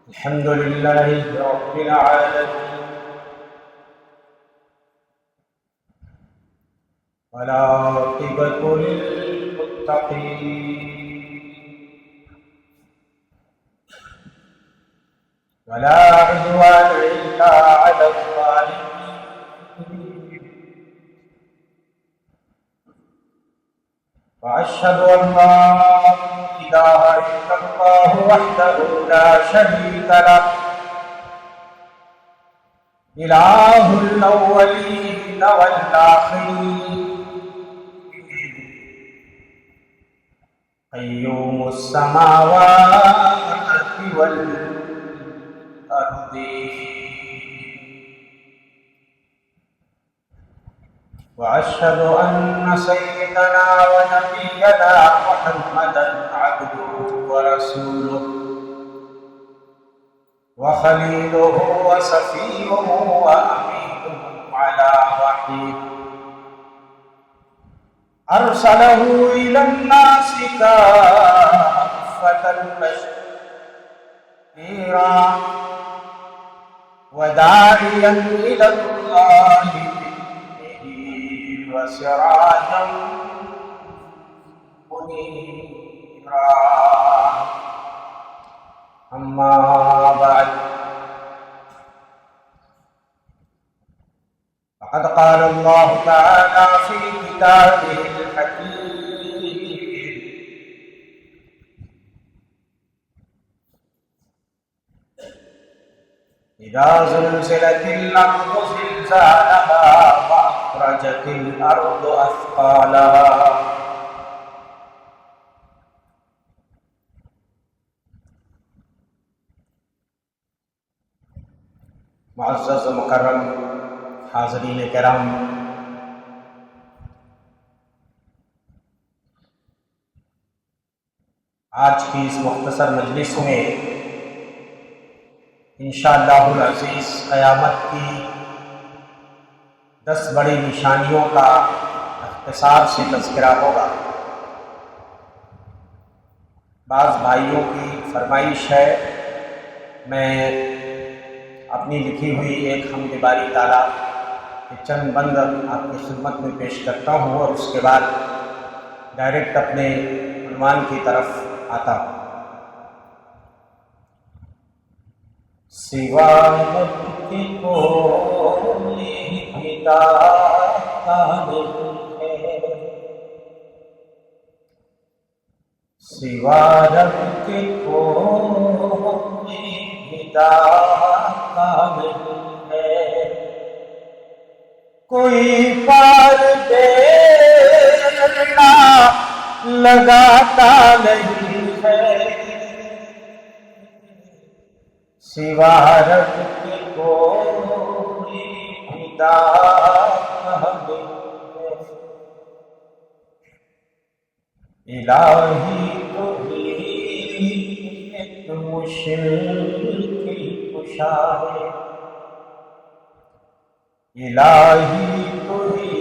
الحمد لله رب العالمين والعاقبة للمتقين ولا عدوان إلا على الظالمين وأشهد أن لا إله إلا الله وحده لا شريك له إله الأولين والآخرين قيوم السماوات والأرض وأشهد أن سيدنا ونبينا محمدا عبده ورسوله وخليله وصفيه وأمينه على وحيه أرسله إلى الناس كافة بشيرا وداعيا إلى الله وسراجا منيرا أما بعد فقد قال الله تعالى في كتابه الحكيم إذا زلزلت الأرض زلزالها وأخرجت الأرض أثقالها معزز و مکرم حاضرین کرام، آج کی اس مختصر مجلس میں انشاءاللہ العزیز قیامت کی 10 بڑی نشانیوں کا اختصار سے تذکرہ ہوگا۔ بعض بھائیوں کی فرمائش ہے میں اپنی لکھی ہوئی ایک حمد باری تعالیٰ کے چند بند آپ کی خدمت میں پیش کرتا ہوں اور اس کے بعد ڈائریکٹ اپنے عنوان کی طرف آتا ہوں۔ سوا رب کی کوئی ہدایت نہیں ہے، سوا رب کی کوئی ہدایت نہیں ہے، کوئی پار دینا لگاتا نہیں ہے، سوا رب کی کوئی ہدایت نہیں ہے، الہی تو ہی ایک مشکل کشا ہے، الہی تو ہی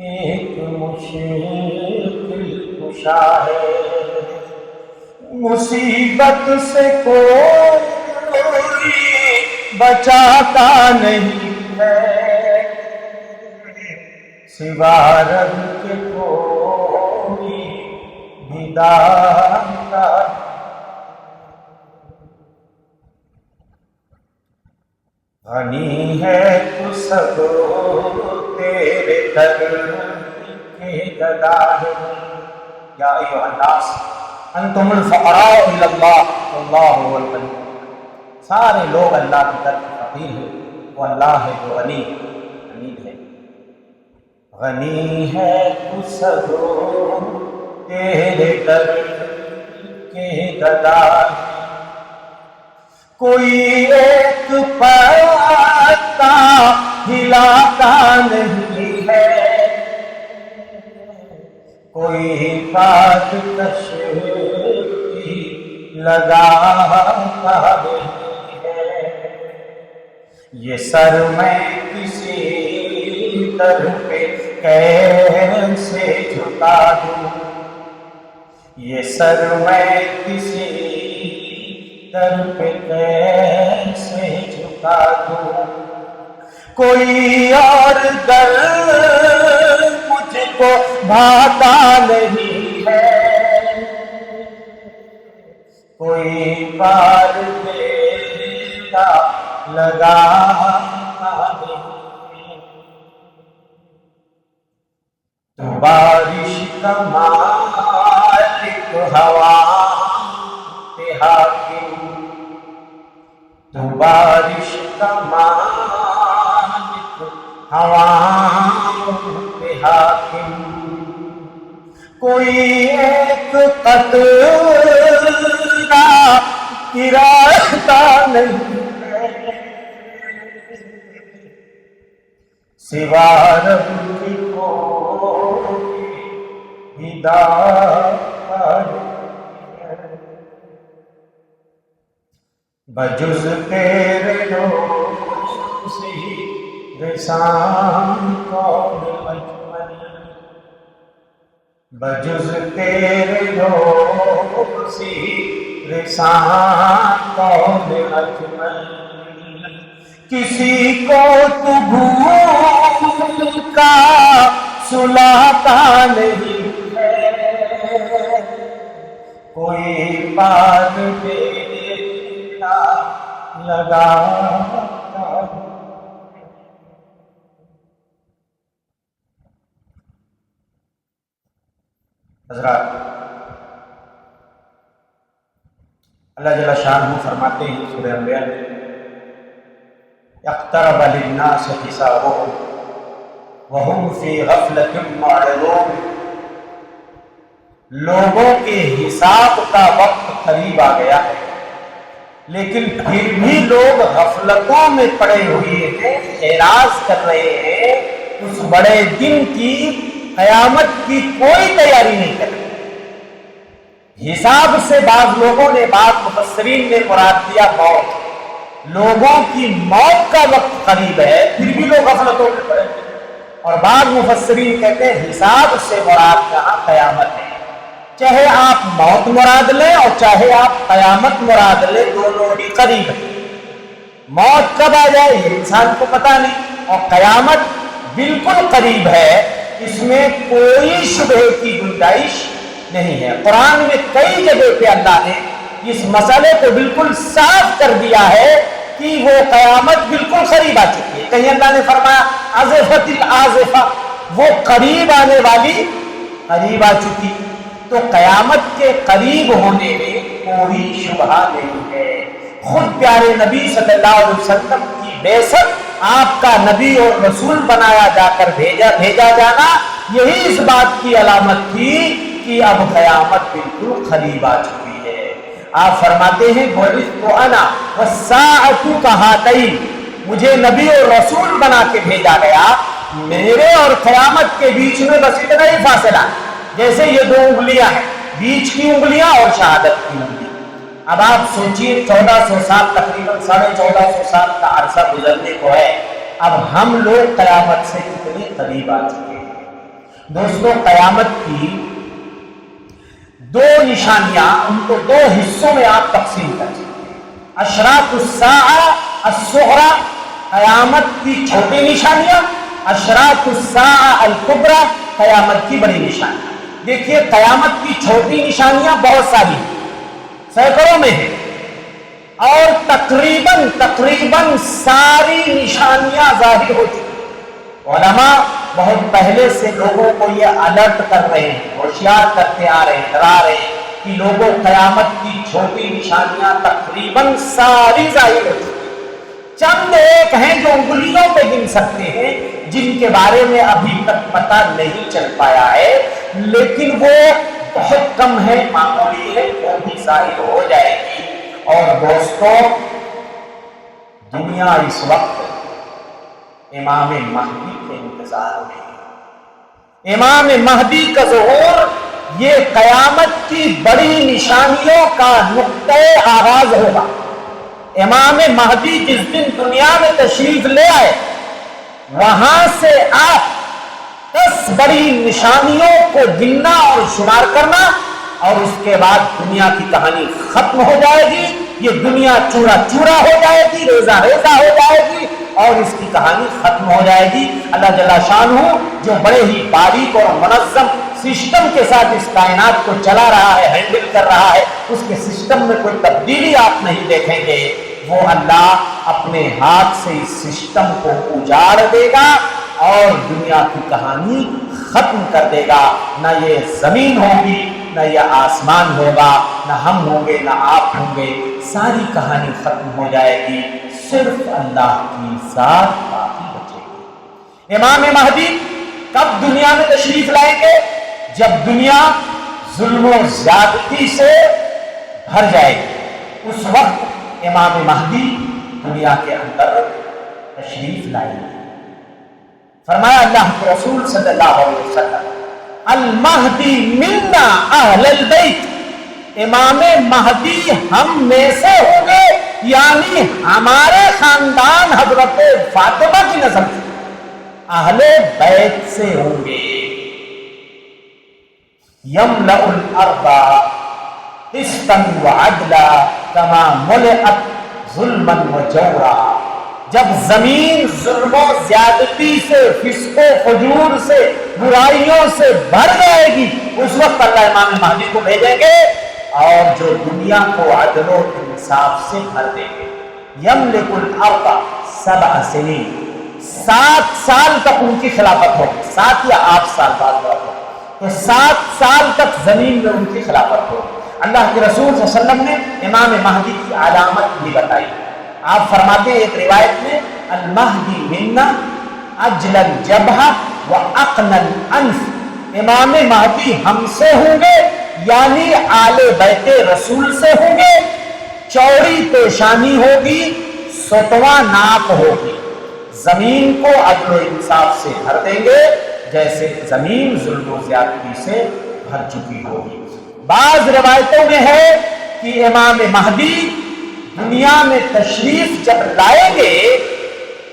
ایک مشکل کشا ہے، مصیبت سے کوئی بچاتا نہیں ہے، سوا رب کے کوئی ہدایت نہیں۔ غنی ہے تو سب تیرے در کے گدا ہے، یا ایھا الناس انتم الفقراء الی اللہ واللہ هو الغنی، سارے لوگ اللہ کی طرف فقیر ہیں، وہ اللہ ہے جو غنی حمید ہے۔ غنی ہے تو سب تیرے در کے گدا ہے، کوئی ایک پتا ہلاتا نہیں ہے، کوئی بات کش لگاتا نہیں ہے، یہ سر میں کسی در پہ کیسے جھکا دوں، یہ سر میں کسی در پہ کیسے جھکا دوں، کوئی اور در مجھ کو بھاتا نہیں ہے، کوئی بار دیتا لگاتا نہیں، تو بارش کا مالک ہوا پہ حاکم، تو بارش کا مالک ہوا پہ حاکم، کوئی ایک قطرہ ارادہ نہیں ہے، سوا رب کی کوئی ہدایت نہیں، بجز تیرے روزی رسان کون اجمل، بجز تیرے روزی رسان کون اجمل، کسی کو تو بھول کا سلاتا نہیں ہے، کوئی بات دیتا لگاتا نہیں۔ حضرات، اللہ جل شانہ فرماتے ہیں سورہ انبیاء میں، اقترب للناس حسابهم وهم في غفلة معرضون، لوگوں کے حساب کا وقت قریب آ گیا ہے لیکن پھر بھی لوگ غفلتوں میں پڑے ہوئے ہیں، اعراض کر رہے ہیں، اس بڑے دن کی، قیامت کی کوئی تیاری نہیں کر رہے۔ حساب سے بعض لوگوں نے، بعض مفسرین نے مراد دیا موت، لوگوں کی موت کا وقت قریب ہے پھر بھی لوگ غفلتوں میں پڑے ہیں، اور بعض مفسرین کہتے ہیں حساب سے مراد یہاں قیامت ہے، چاہے آپ موت مراد لیں اور چاہے آپ قیامت مراد لیں، دونوں ہی قریب ہیں۔ موت کب آ جائے یہ انسان کو پتہ نہیں، اور قیامت بالکل قریب ہے، اس میں کوئی شبہ کی گنجائش نہیں ہے۔ قرآن میں کئی جگہ پہ اللہ نے اس مسئلے کو بالکل صاف کر دیا ہے کہ وہ قیامت بالکل قریب آ چکی ہے۔ کہیں اللہ نے فرمایا آزفت الآزفہ، وہ قریب آنے والی قریب آ چکی، تو قیامت کے قریب ہونے میں کوئی شبہ نہیں ہے۔ خود پیارے نبی صلی اللہ علیہ وسلم کی بعثت، آپ کا نبی اور رسول بنایا جا کر بھیجا جانا، یہی اس بات کی علامت تھی کہ اب قیامت بالکل قریب آ چکی ہے۔ آپ فرماتے ہیں بُعِثْتُ أَنَا وَالسَّاعَةُ كَهَاتَيْنِ، مجھے نبی اور رسول بنا کے بھیجا گیا، میرے اور قیامت کے بیچ میں بس اتنا ہی فاصلہ، جیسے یہ دو انگلیاں ہیں، بیچ کی انگلیاں اور شہادت کی انگلی۔ اب آپ سوچئے 1400 سال، تقریباً 1450 سال کا عرصہ گزرنے کو ہے، اب ہم لوگ قیامت سے کتنے قریب آ چکے ہیں۔ دوستو، قیامت کی دو نشانیاں، ان کو دو حصوں میں آپ تقسیم کر سکتے ہیں۔ اشراط الساعہ الصغریٰ، قیامت کی چھوٹی نشانیاں، اشراط الساعہ الکبریٰ، قیامت کی بڑی نشانیاں۔ دیکھیے، قیامت کی چھوٹی نشانیاں بہت ساری ہیں، سینکڑوں میں ہیں، اور تقریباً ساری نشانیاں ظاہر ہو چکی ہیں۔ علماء بہت پہلے سے لوگوں کو یہ الرٹ کر رہے ہیں، ہوشیار کرتے آ رہے ہیں، ڈرا رہے ہیں کہ لوگوں، قیامت کی چھوٹی نشانیاں تقریباً ساری ظاہر ہو چکی ہیں۔ چند ایک ہیں جو انگلیوں پہ گن سکتے ہیں، جن کے بارے میں ابھی تک پتہ نہیں چل پایا ہے، لیکن وہ بہت کم ہے، معمولی ہے، وہ بھی ظاہر ہو جائے گی۔ اور دوستو، دنیا اس وقت امام مہدی کے انتظار میں ہے۔ امام مہدی کا ظہور یہ قیامت کی بڑی نشانیوں کا نقطۂ آغاز ہوگا۔ امام مہدی جس دن دنیا میں تشریف لے آئے، وہاں سے آپ 10 بڑی نشانیوں کو گننا اور شمار کرنا اور اس کے بعد دنیا کی کہانی ختم ہو جائے گی، یہ دنیا چورا چورا ہو جائے گی، ریزہ ریزہ ہو جائے گی اور اس کی کہانی ختم ہو جائے گی۔ اللہ جل شانہ جو بڑے ہی باریک اور منظم سسٹم کے ساتھ اس کائنات کو چلا رہا ہے، ہینڈل کر رہا ہے، اس کے سسٹم میں کوئی تبدیلی آپ نہیں دیکھیں گے۔ وہ اللہ اپنے ہاتھ سے اس سسٹم کو اجاڑ دے گا اور دنیا کی کہانی ختم کر دے گا۔ نہ یہ زمین ہوگی، نہ یہ آسمان ہوگا، نہ ہم ہوں گے، نہ آپ ہوں گے، ساری کہانی ختم ہو جائے گی، صرف اللہ کی ذات باقی بچے گی۔ امام مہدی کب دنیا میں تشریف لائیں گے؟ جب دنیا ظلم و زیادتی سے بھر جائے گی، اس وقت امام مہدی دنیا کے اندر تشریف لائیں گے۔ فرمایا اللہ کے رسول صلی اللہ علیہ وسلم، المہدی منا اہل البیت، امام مہدی ہم میں سے ہوں گے، یعنی ہمارے خاندان حضرت فاطمہ کی نسل سے، اہل بیت سے ہوں گے۔ یملأ الارض قسطا وعدلا کما ملئت ظلما وجورا، جب زمین ظلم و زیادتی سے، فسق و فجور سے، برائیوں سے بھر جائے گی، اس وقت اللہ امام مہدی کو بھیجیں گے اور جو دنیا کو عدل و انصاف سے بھر دیں گے۔ یملک الارض 7 سنین، 7 سال تک ان کی خلافت ہوگی، 7 یا 8 سال بعد ہوگی، تو 7 سال تک زمین میں ان کی خلافت ہوگی۔ اللہ کے رسول صلی اللہ علیہ وسلم نے امام مہدی کی علامت بھی بتائی۔ آپ فرماتے ہیں ایک روایت میں، المہدی منا اجل الجبہہ واقن الانف، امام مہدی ہم سے ہوں گے، یعنی آل بیت رسول سے ہوں گے، چوڑی پیشانی ہوگی، ستواں ناک ہوگی، زمین کو عدل و انصاف سے بھر دیں گے جیسے زمین ظلم و زیادتی سے بھر چکی ہوگی۔ بعض روایتوں میں ہے کہ امام مہدی دنیا میں تشریف جب لائیں گے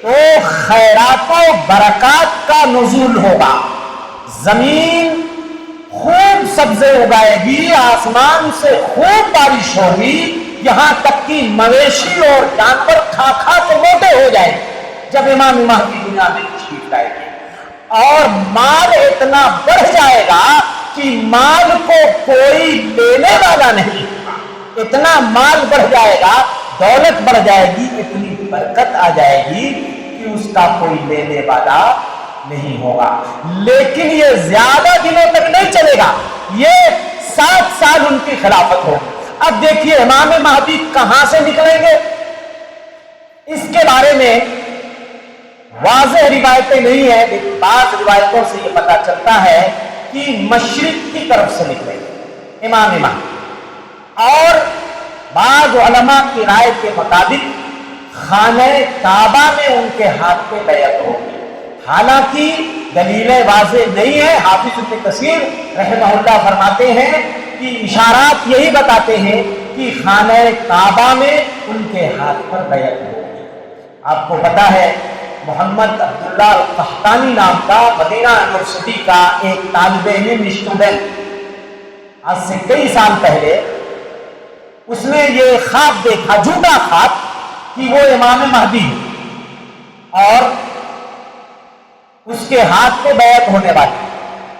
تو خیرات و برکات کا نزول ہوگا، زمین خوب سبزے اگائے گی، آسمان سے خوب بارش ہوگی، یہاں تک کہ مویشی اور جانور کھا کھا کے موٹے ہو جائیں جب امام مہدی دنیا میں تشریف لائیں گے، اور مال اتنا بڑھ جائے گا کہ مال کو کوئی لینے والا نہیں، اتنا مال بڑھ جائے گا، دولت بڑھ جائے گی، اتنی برکت آ جائے گی کہ اس کا کوئی لینے والا نہیں ہوگا۔ لیکن یہ زیادہ دنوں تک نہیں چلے گا، یہ 7 سال ان کی خلافت ہوگی۔ اب دیکھیے امام مہدی کہاں سے نکلیں گے، اس کے بارے میں واضح روایتیں نہیں ہیں، لیکن بعض روایتوں سے یہ پتہ چلتا ہے کہ مشرق کی طرف سے نکلیں گے امام مہدی، اور بعض علماء کی رائے کے مطابق خانہ کعبہ میں ان کے ہاتھ پہ بیعت ہوگی، حالانکہ دلیلیں واضح نہیں ہے۔ حافظ ابن کثیر رحمہ اللہ فرماتے ہیں کہ اشارات یہی بتاتے ہیں کہ خانہ کعبہ میں ان کے ہاتھ پر بیعت ہوگی۔ آپ کو پتا ہے محمد عبداللہ القحطانی نام کا مدینہ یونیورسٹی کا ایک طالب علم اسٹوڈنٹ آج سے کئی سال پہلے اس نے یہ خواب دیکھا، جھوٹا خواب، کہ وہ امام مہدی اور اس کے ہاتھ پہ بیعت ہونے والی۔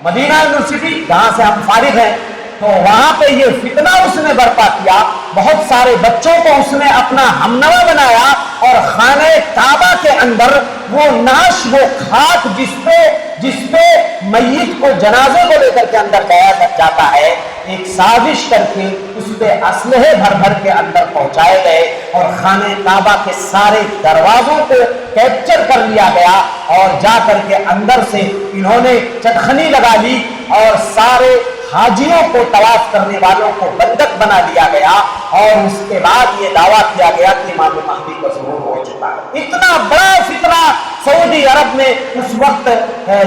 مدینہ یونیورسٹی جہاں سے ہم فارغ ہیں، تو وہاں پہ یہ فتنہ اس نے برپا کیا، بہت سارے بچوں کو اس نے اپنا ہمنوا بنایا، اور خانہ کعبہ کے اندر وہ ناش، وہ خاک جس پہ میت کو، جنازے کو لے کر کے اندر لایا جاتا ہے، ایک سازش کر کے اس پہ اسلحے بھر بھر کے اندر پہنچائے گئے، اور خانہ کعبہ کے سارے دروازوں کو کیپچر کر لیا گیا، اور جا کر کے اندر سے انہوں نے چٹخنی لگا لی، اور سارے حاجیوں کو، طواف کرنے والوں کو بندک بنا لیا گیا، اور اس کے بعد یہ دعویٰ کیا گیا کہ امام مہدی کا ظہور ہو چکا ہے۔ اتنا بڑا فتنہ سعودی عرب میں اس وقت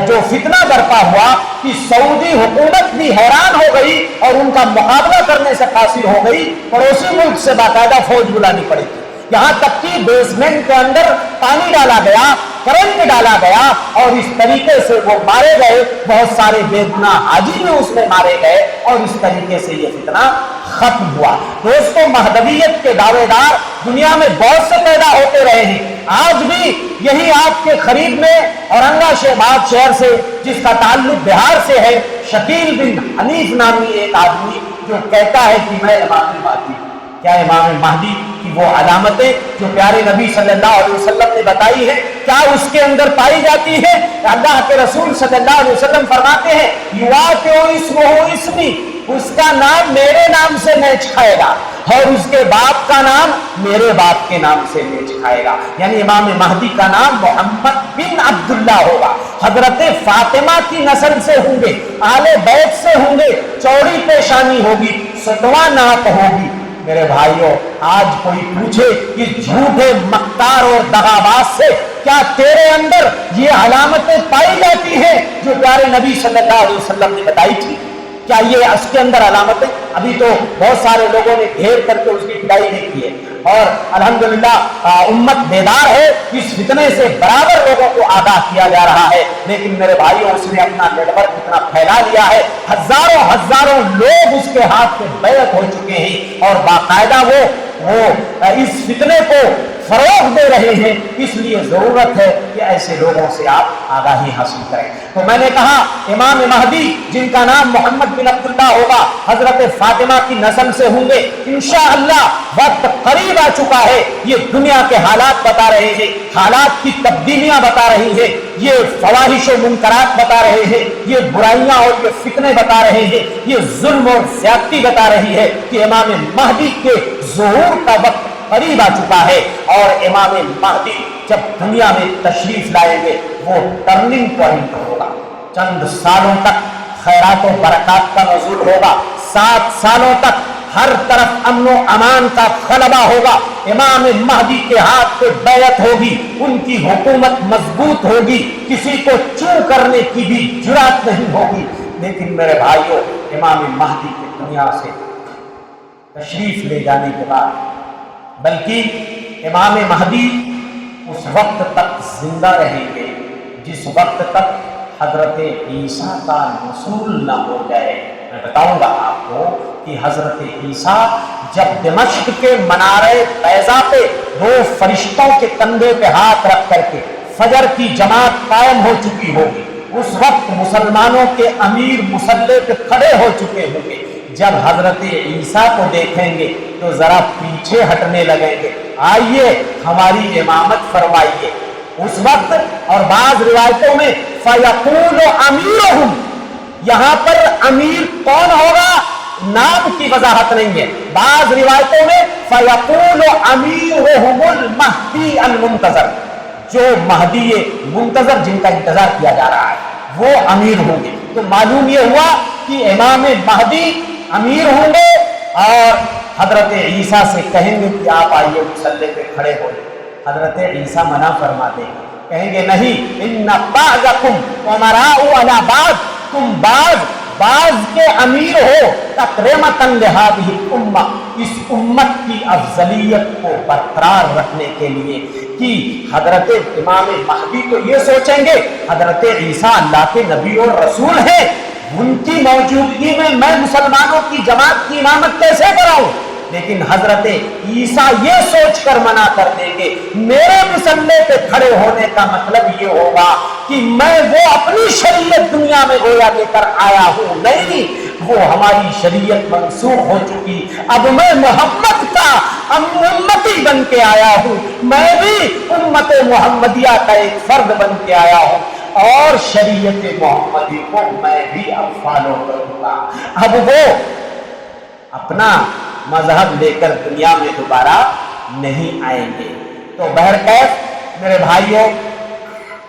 جو فتنہ برپا ہوا کہ سعودی حکومت بھی حیران ہو گئی اور ان کا مقابلہ کرنے سے قاصر ہو گئی، پڑوسی ملک سے باقاعدہ فوج بلانی پڑی تھی۔ یہاں تک کہ بیسمنٹ کے اندر پانی ڈالا گیا، کرنٹ ڈالا گیا اور اس طریقے سے وہ مارے گئے، بہت سارے بے گناہ حاجی بھی اس میں مارے گئے اور اس طریقے سے یہ فتنہ ختم ہوا۔ دوستو، مہدویت کے دعوے دار دنیا میں بہت سے پیدا ہوتے رہے ہیں، آج بھی یہی آپ کے قریب میں اورنگا آباد شہر سے، جس کا تعلق بہار سے ہے، شکیل بن حنیف نامی ایک آدمی جو کہتا ہے کہ میں امام مہدی ہوں۔ کیا امام مہدی کی وہ علامتیں جو پیارے نبی صلی اللہ علیہ وسلم نے بتائی ہیں کیا اس کے اندر پائی جاتی ہے؟ اللہ کے رسول صلی اللہ علیہ وسلم فرماتے ہیں یواقع اسمہ اسمی، اس کا نام میرے نام سے میچ کھائے گا اور اس کے باپ کا نام میرے باپ کے نام سے میچ کھائے گا، یعنی امام مہدی کا نام محمد بن عبداللہ ہوگا، حضرت فاطمہ کی نسل سے ہوں گے، آل بیت سے ہوں گے، چوڑی پیشانی ہوگی، ستواں ناپ ہوگی۔ میرے بھائیوں، آج کوئی پوچھے کہ جھوٹے مکار اور دغاباز سے کیا تیرے اندر یہ علامتیں پائی جاتی ہیں جو پیارے نبی صلی اللہ علیہ وسلم نے بتائی تھی؟ کیا یہ اس کے اندر علامتیں؟ ابھی تو بہت سارے لوگوں نے گھیر کر کے اس کی پڑھائی نہیں کی ہے اور الحمدللہ امت بیدار ہے، اس فتنے سے برابر لوگوں کو آگاہ کیا جا رہا ہے، لیکن میرے بھائیوں اس نے اپنا نیٹ ورک اتنا پھیلا لیا ہے، ہزاروں لوگ اس کے ہاتھ میں بیعت ہو چکے ہیں اور باقاعدہ وہ اس فتنے کو فروغ دے رہے ہیں۔ اس لیے ضرورت ہے کہ ایسے لوگوں سے آپ آگاہی حاصل کریں۔ تو میں نے کہا امام مہدی جن کا نام محمد بن عبداللہ ہوگا، حضرت فاطمہ کی نسل سے ہوں گے، انشاءاللہ وقت قریب آ چکا ہے۔ یہ دنیا کے حالات بتا رہے ہیں، حالات کی تبدیلیاں بتا رہی ہیں، یہ فواحش و منکرات بتا رہے ہیں، یہ برائیاں اور یہ فتنے بتا رہے ہیں، یہ ظلم اور زیادتی بتا رہی ہے کہ امام مہدی کے ظہور کا وقت قریب آ چکا ہے اور امام مہدی جب دنیا میں تشریف لائیں گے وہ ٹرننگ پوائنٹ ہوگا۔ چند سالوں تک خیرات و برکات کا نزول ہوگا، 7 سالوں تک ہر طرف امن و امان کا غلبہ ہوگا، امام مہدی کے ہاتھ پہ بیعت ہوگی، ان کی حکومت مضبوط ہوگی، کسی کو چوں کرنے کی بھی جرات نہیں ہوگی۔ لیکن میرے بھائیوں، امام مہدی کی دنیا سے تشریف لے جانے کے بعد بلکہ امام مہدی اس وقت تک زندہ رہیں گے جس وقت تک حضرت عیسیٰ کا نزول نہ ہو جائے۔ میں بتاؤں گا آپ کو کہ حضرت عیسیٰ جب دمشق کے منارے بیضا پہ 2 فرشتوں کے کندھے پہ ہاتھ رکھ کر کے فجر کی جماعت قائم ہو چکی ہوگی، اس وقت مسلمانوں کے امیر مصلی پہ کھڑے ہو چکے ہوں گے، جب حضرت عیسیٰ کو دیکھیں گے تو ذرا پیچھے ہٹنے لگیں گے، آئیے ہماری امامت فرمائیے۔ اس وقت اور بعض روایتوں میں فَيَقُولُ أَمِيرُهُمْ، یہاں پر امیر کون ہوگا نام کی وضاحت نہیں ہے، بعض روایتوں میں فَيَقُولُ أَمِيرُهُمُ الْمَهْدِي الْمُنْتَظَرُ، جو مہدی منتظر جن کا انتظار کیا جا رہا ہے وہ امیر ہوں گے۔ تو معلوم یہ ہوا کہ امام مہدی امیر ہوں گے اور حضرت عیسیٰ سے کہیں گے کہ آپ آئیے مصلی پہ کھڑے ہو۔ حضرت عیسیٰ منع فرما دیں گے، کہیں گے نہیں، ان بعضکم امراء علی بعض، تم بعض کے امیر ہو، تکرمۃ لہذہ الامہ، اس امت کی افضلیت کو برقرار رکھنے کے لیے کہ حضرت امام مہدی تو یہ سوچیں گے حضرت عیسیٰ اللہ کے نبی اور رسول ہیں، ان کی موجودگی میں مسلمانوں کی جماعت کی امامت کیسے کراؤں؟ لیکن حضرت عیسیٰ یہ سوچ کر منع کر دیں گے میرے مصلی پہ کھڑے ہونے کا مطلب یہ ہوگا کہ میں وہ اپنی شریعت دنیا میں گویا لے کر آیا ہوں، نہیں، وہ ہماری شریعت منسوخ ہو چکی، اب میں محمد کا امتی بن کے آیا ہوں، میں بھی امت محمدیہ کا ایک فرد بن کے آیا ہوں اور شریعت محمدی کو میں بھی اب فالو کروں گا۔ اب وہ اپنا مذہب لے کر دنیا میں دوبارہ نہیں آئیں گے۔ تو بہرکیف میرے بھائیوں،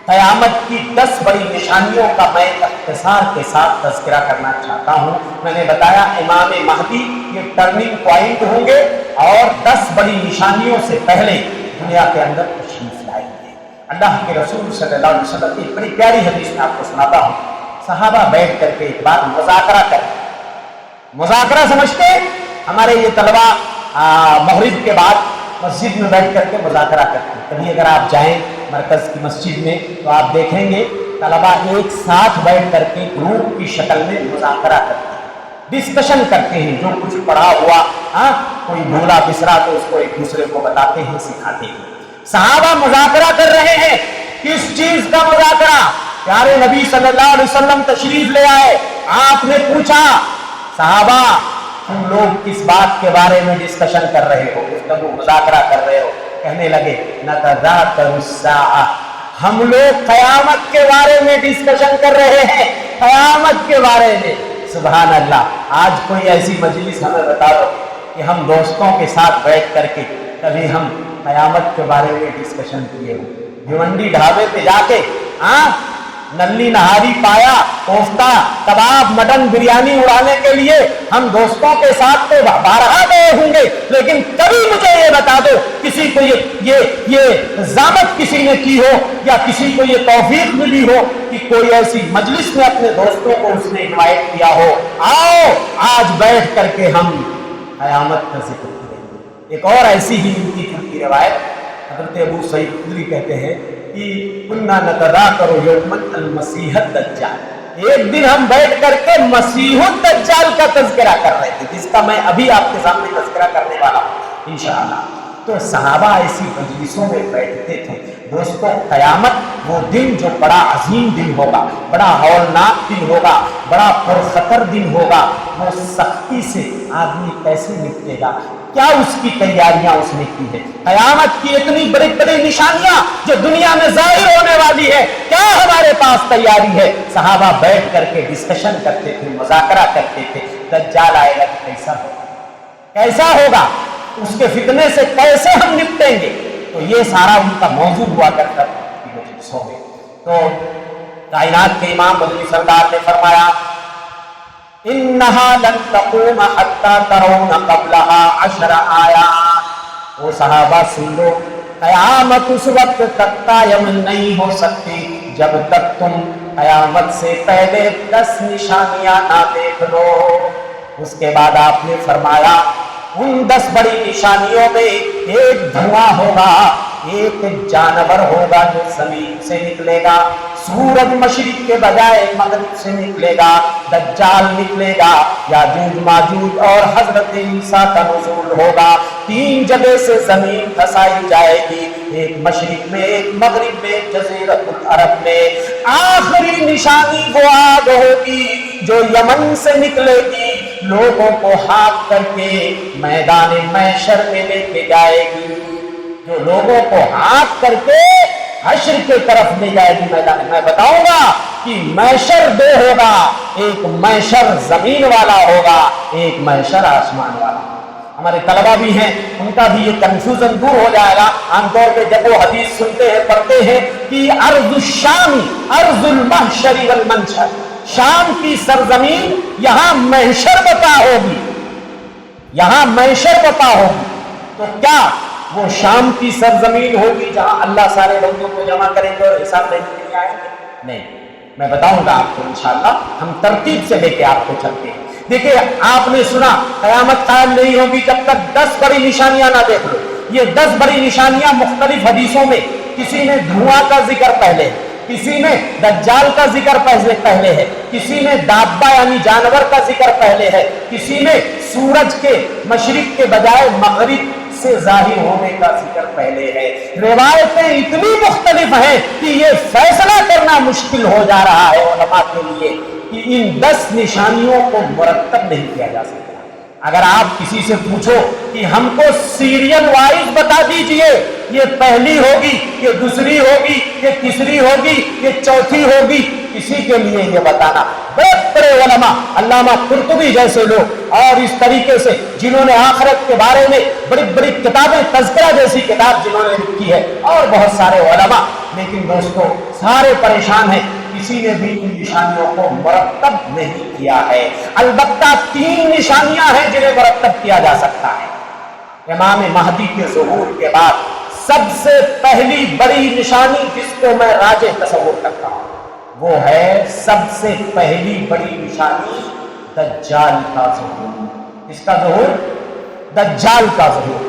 قیامت کی 10 بڑی نشانیوں کا میں اختصار کے ساتھ تذکرہ کرنا چاہتا ہوں۔ میں نے بتایا امام مہدی یہ ٹرننگ پوائنٹ ہوں گے اور 10 بڑی نشانیوں سے پہلے دنیا کے اندر تشریف لائیں گے۔ اللہ کے رسول صلی اللہ علیہ وسلم کی بڑی پیاری حدیث میں آپ کو سناتا ہوں۔ صحابہ بیٹھ کر کے ایک بار مذاکرہ کریں، مذاکرہ سمجھتے ہمارے یہ طلبہ مغرب کے بعد مسجد میں بیٹھ کر کے مذاکرہ کرتے ہیں. کبھی اگر آپ جائیں مرکز کی مسجد میں تو آپ دیکھیں گے طلبا ایک ساتھ بیٹھ کر کے گروپ کی شکل میں مذاکرہ کرتے ہیں, ڈسکشن کرتے ہیں, جو کچھ پڑھا ہوا کوئی بھولا بسرا تو اس کو ایک دوسرے کو بتاتے ہیں, سکھاتے ہیں. صحابہ مذاکرہ کر رہے ہیں. کس چیز کا مذاکرہ؟ پیارے نبی صلی اللہ علیہ وسلم تشریف لے آئے, آپ نے پوچھا صحابہ تم لوگ کس بات کے بارے میں ڈسکشن کر رہے ہو, گفتگو مذاکرہ کر رہے ہو؟ کہنے لگے نتذاکر الساعہ, ہم لوگ قیامت کے بارے میں ڈسکشن کر رہے ہیں, قیامت کے بارے میں. سبحان اللہ. آج کوئی ایسی مجلس ہمیں بتا دو کہ ہم دوستوں کے ساتھ بیٹھ کر کے کبھی ہم قیامت کے بارے میں ڈسکشن کیے ہو. بھیونڈی ڈھابے پہ جا کے نلی نہاری پایا, کوفتہ کباب مٹن بریانی اڑانے کے لیے ہم دوستوں کے ساتھ تو بارہا گئے ہوں گے, لیکن کبھی مجھے یہ بتا دو کسی کو یہ ضامت کسی نے کی ہو یا کسی کو یہ توفیق ملی ہو کہ کوئی ایسی مجلس میں اپنے دوستوں کو اس نے انوائٹ کیا ہو, آؤ آج بیٹھ کر کے ہم قیامت کا ذکر کریں گے. ایک اور ایسی ہی ان کی روایت حضرت ابو سعید خدری کہتے ہیں کہ کننا نتذاکر یوما المسیح الدجال, ایک دن ہم بیٹھ کر کے مسیح الدجال کا تذکرہ کر رہے تھے, جس کا میں ابھی آپ کے سامنے تذکرہ کرنے والا ہوں انشاءاللہ. تو صحابہ ایسی مجلسوں میں بیٹھتے تھے. دوستوں قیامت وہ دن جو بڑا عظیم دن ہوگا, بڑا ہولناک دن ہوگا, بڑا پرخطر دن ہوگا, وہ سختی سے آدمی کیسے نپٹے گا, کیا اس کی تیاریاں اس نے کی ہے. قیامت کی اتنی بڑی بڑی نشانیاں جو دنیا میں ظاہر ہونے والی ہے, کیا ہمارے پاس تیاری ہے؟ صحابہ بیٹھ کر کے ڈسکشن کرتے تھے, مذاکرہ کرتے تھے. دجال آئے گا تو کیسا ہوگا, کیسا ہوگا, اس کے فتنے سے کیسے ہم نپٹیں گے. تو یہ سارا ان کا موضوع ہوا کرتا مجلسوں میں. تو کائنات کے امام مدنی سرکار نے فرمایا انہا لن تقوم حتی ترون قبلہا 10 آیات. وہ صحابہ سن لو, قیامت اس وقت تک قائم نہیں ہو سکتی جب تک تم قیامت سے پہلے 10 نشانیاں نہ دیکھ لو. اس کے بعد آپ نے فرمایا ان 10 بڑی نشانیوں میں ایک دھواں ہوگا, ایک جانور ہوگا جو زمین سے نکلے گا, سورج مشرق کے بجائے مغرب سے نکلے گا, دجال نکلے گا, یاجوج ماجوج اور حضرت عیسیٰ کا نزول ہوگا. 3 جگہ سے زمین پھنسائی جائے گی, ایک مشرق میں, ایک مغرب میں, جزیرۃ العرب میں. آخری نشانی وہ آگ ہوگی جو یمن سے نکلے گی, لوگوں کو ہاتھ کر کے میدان محشر میں لے کے جائے گی, جو لوگوں کو ہاتھ کر کے حشر کے طرف لے جائے گی میدان. میں بتاؤں گا کہ محشر 2 ہوگا, ایک محشر زمین والا ہوگا, ایک محشر آسمان والا. ہمارے طلبہ بھی ہیں, ان کا بھی یہ کنفیوژن دور ہو جائے گا. عام طور پہ جب وہ حدیث سنتے ہیں, پڑھتے ہیں کہ ارض الشام ارض المحشر والمنشر, شام کی سرزمین یہاں محشر بتا ہوگی, یہاں محشر بتا ہوگی. تو کیا وہ شام کی سرزمین ہوگی جہاں اللہ سارے لوگوں کو جمع کریں گے اور حساب لینے کے لیے آئیں گے؟ نہیں, میں بتاؤں گا آپ کو انشاءاللہ. ہم ترتیب سے لے کے آپ کو چلتے ہیں. دیکھیں, آپ نے سنا قیامت قائم نہیں ہوگی جب تک 10 بڑی نشانیاں نہ دیکھ لو. یہ 10 بڑی نشانیاں مختلف حدیثوں میں, کسی میں دھواں کا ذکر پہلے ہے, کسی میں دجال کا ذکر پہلے ہے, کسی میں دابہ یعنی جانور کا ذکر پہلے ہے, کسی میں سورج کے مشرق کے بجائے مغرب سے ظاہر ہونے کا ذکر پہلے ہے. روایتیں اتنی مختلف ہیں کہ یہ فیصلہ کرنا مشکل ہو جا رہا ہے علماء کے لیے کہ ان 10 نشانیوں کو مرتب نہیں کیا جا سکتا. اگر آپ کسی سے پوچھو کہ ہم کو سیریل وائز بتا دیجئے, یہ پہلی ہوگی, یہ دوسری ہوگی, یہ تیسری ہوگی, یہ چوتھی ہوگی, کسی کے لیے یہ بتانا. بڑے بڑے علماء, علامہ قرطبی جیسے لوگ, اور اس طریقے سے جنہوں نے آخرت کے بارے میں بڑی بڑی کتابیں, تذکرہ جیسی کتاب جنہوں نے لکھی ہے, اور بہت سارے علماء. لیکن دوستوں سارے پریشان ہیں, کسی نے بھی ان نشانیوں کو مرتب نہیں کیا ہے. البتہ 3 نشانیاں ہیں جنہیں مرتب کیا جا سکتا ہے. امام مہدی کے ظہور کے بعد سب سے پہلی بڑی نشانی جس کو میں راجح تصور کرتا ہوں, وہ ہے سب سے پہلی بڑی نشانی دجال کا ظہور. اس کا ظہور, دجال کا ظہور.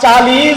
40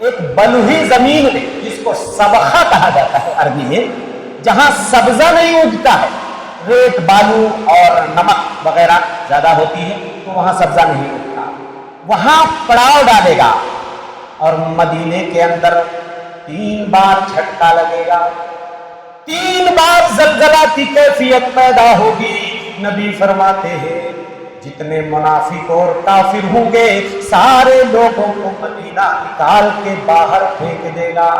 ایک بلوی زمین میں جس کو سبخہ کہا جاتا ہے عربی میں، جہاں سبزہ نہیں اگتا ہے، ریت بالو اور نمک وغیرہ زیادہ ہوتی ہے تو وہاں سبزہ نہیں اگتا، وہاں پڑاؤ ڈالے گا اور مدینے کے اندر 3 بار جھٹکا لگے گا، 3 بار زلزلہ کی کیفیت پیدا ہوگی۔ نبی فرماتے ہیں جتنے منافق اور کافر ہوں گے سارے لوگوں کو مدینہ نکال کے باہر پھینک دے گا،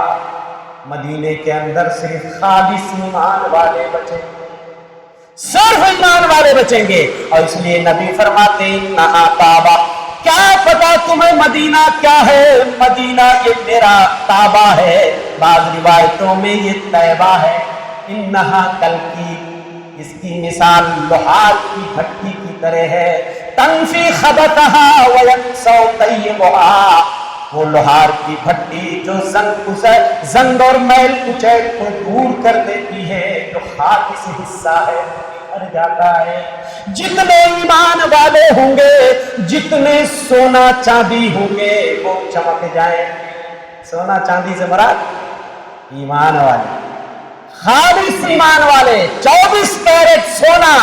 مدینے کے اندر صرف خالص ایمان والے بچیں گے، صرف ایمان والے بچیں گے۔ اور اس لیے نبی فرماتے ہیں انہا کعبہ، کیا پتا تمہیں مدینہ کیا ہے؟ مدینہ یہ میرا کعبہ ہے، بعض روایتوں میں یہ طیبہ ہے۔ انہا کل کی، اس کی مثال لوہار کی بھٹی کی طرح ہے، تنفی خبتھا وینسو طیبھا، وہ لوہار کی بھٹی جو زنگ اور میل کچیل کو دور کر دیتی ہے، جو خاکس حصہ ہے بھر جاتا ہے۔ جتنے ایمان والے ہوں گے، جتنے سونا چاندی ہوں گے وہ چمک جائیں گے۔ سونا چاندی سے مراد ایمان والے، خالص ایمان والے، 24 کیرٹ سونا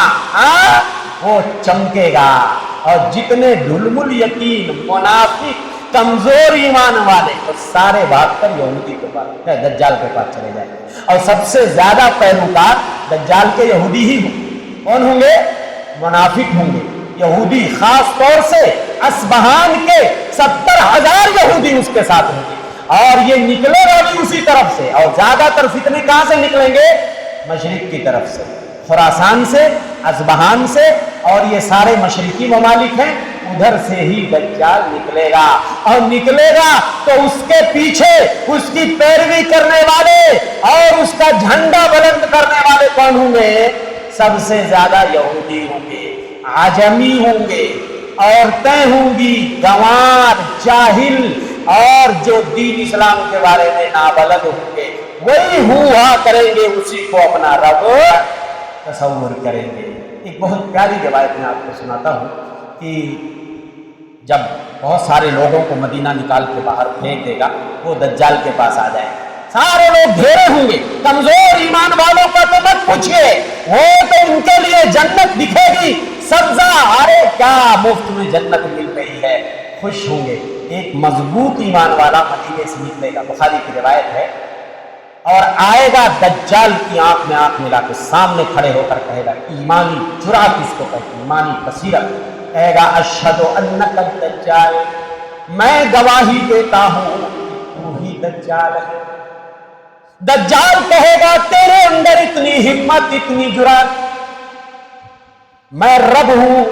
وہ چمکے گا۔ اور جتنے ڈھلمل یقین، منافق، کمزور ایمان والے، تو سارے بھاگ کر یہودی کے پاس، دجال کے پاس چلے جائیں گے۔ اور سب سے زیادہ پیروکار دجال کے یہودی ہی ہوں۔ کون ہوں گے؟ منافق ہوں گے، یہودی، خاص طور سے اصبہان کے 70,000 یہودی اس کے ساتھ ہوں گے، اور یہ نکلے گا بھی اسی طرف سے۔ اور زیادہ تر فتنے کہاں سے نکلیں گے؟ مشرق کی طرف سے، خراسان سے، اصبہان سے، اور یہ سارے مشرقی ممالک ہیں، ادھر سے ہی دجال نکلے گا۔ اور نکلے گا تو اس کے پیچھے اس کی پیروی کرنے والے اور اس کا جھنڈا بلند کرنے والے کون ہوں گے؟ سب سے زیادہ یہودی ہوں گے، عجمی ہوں گے، عورتیں ہوں گی، گنوار، جاہل، اور جو دین اسلام کے بارے میں نابلد ہوں گے وہی ہوا کریں گے، اسی کو اپنا رب تصور کریں گے۔ ایک بہت پیاری روایت میں آپ کو سناتا ہوں کہ جب بہت سارے لوگوں کو مدینہ نکال کے باہر پھینک دے گا، وہ دجال کے پاس آ جائیں گے، سارے لوگ گھیرے ہوں گے، کمزور ایمان والوں کا تو مت پوچھئے، وہ تو ان کے لیے جنت دکھے گی، سبزہ، ارے کیا مفت میں جنت مل رہی ہے، خوش ہوں گے۔ ایک مضبوط ایمان والا مدینے سے نکلے گا، بخاری کی روایت ہے، اور آئے گا دجال کی آنکھ میں آنکھ ملا کے سامنے کھڑے ہو کر کہے گا، ایمانی جرأت کس کو کہتے ہیں، ایمانی بصیرت، کہے گا اشہد انک الدجال، میں گواہی دیتا ہوں تو ہی دجال ہے۔ دجال کہے گا تیرے اندر اتنی ہمت، اتنی جرأت، میں رب ہوں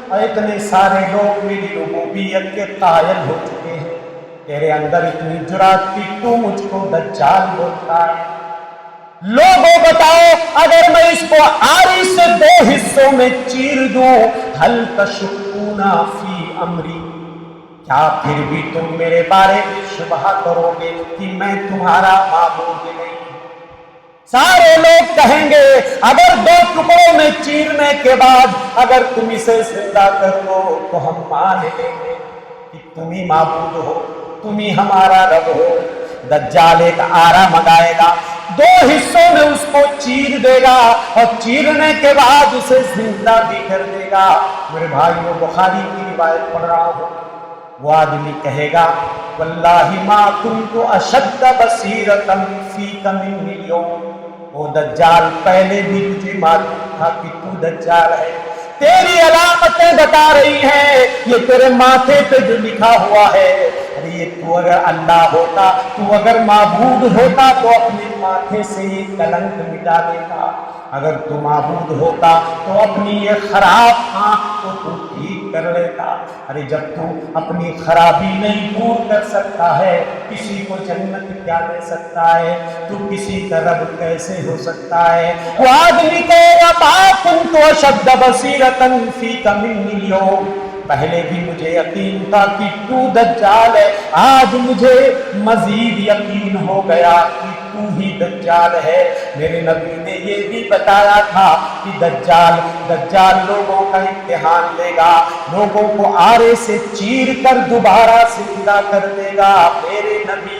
اور اتنے سارے لوگ میری ربوبیت کے قائل ہو چکے ہیں، تیرے اندر اتنی جرأت کہ تو مجھ کو دجال بولتا ہے۔ لوگوں بتاؤ، اگر میں اس کو آری سے 2 حصوں میں چیر دوں، ہل تشکون فی امری، کیا پھر بھی تم میرے بارے میں شبہ کرو گے کہ میں تمہارا معبود نہیں؟ سارے لوگ کہیں گے اگر 2 ٹکڑوں میں چیرنے کے بعد اگر تم اسے زندہ کر دو تو ہم مان لیں گے کہ تم ہی معبود ہو، تم ہی ہمارا رب ہو۔ دجال ایک آرا منگائے گا، 2 حصوں میں اس کو چیر دے گا، اور چیرنے کے بعد اسے زندہ بھی کر دے گا۔ میرے بھائیو، بخاری کی روایت پڑھ رہا ہوں، وہ آدمی کہے گا واللہ ما کنت اشد بصیرۃ فیک من اليوم، وہ دجال پہلے بھی تجھے معلوم تھا کہ تو دجال ہے، تیری علامتیں بتا رہی ہیں، یہ تیرے ماتھے پہ جو لکھا ہوا ہے، ارے یہ تو اگر اللہ ہوتا، تو اگر معبود ہوتا تو اپنے ماتھے سے یہ کلنک مٹا دیتا، اگر تو معبود ہوتا تو اپنی یہ خراب آنکھ کو تو ٹھیک کر لیتا۔ ارے جب تو اپنی خرابی نہیں دور کر سکتا ہے، کسی کو جنت کیا دے سکتا ہے؟ تو کسی کا رب کیسے ہو سکتا ہے؟ وہ آدمی کہے گا ما کنت اشد بصیرۃ فیک من اليوم، پہلے بھی مجھے یقین تھا کہ تو دجال ہے، آج مجھے مزید یقین ہو گیا کہ تو ہی دجال ہے۔ میرے نبی نے یہ بھی بتایا تھا کہ دجال لوگوں کا امتحان لے گا، لوگوں کو آرے سے چیر کر دوبارہ زندہ کر دے گا۔ میرے نبی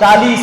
40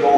2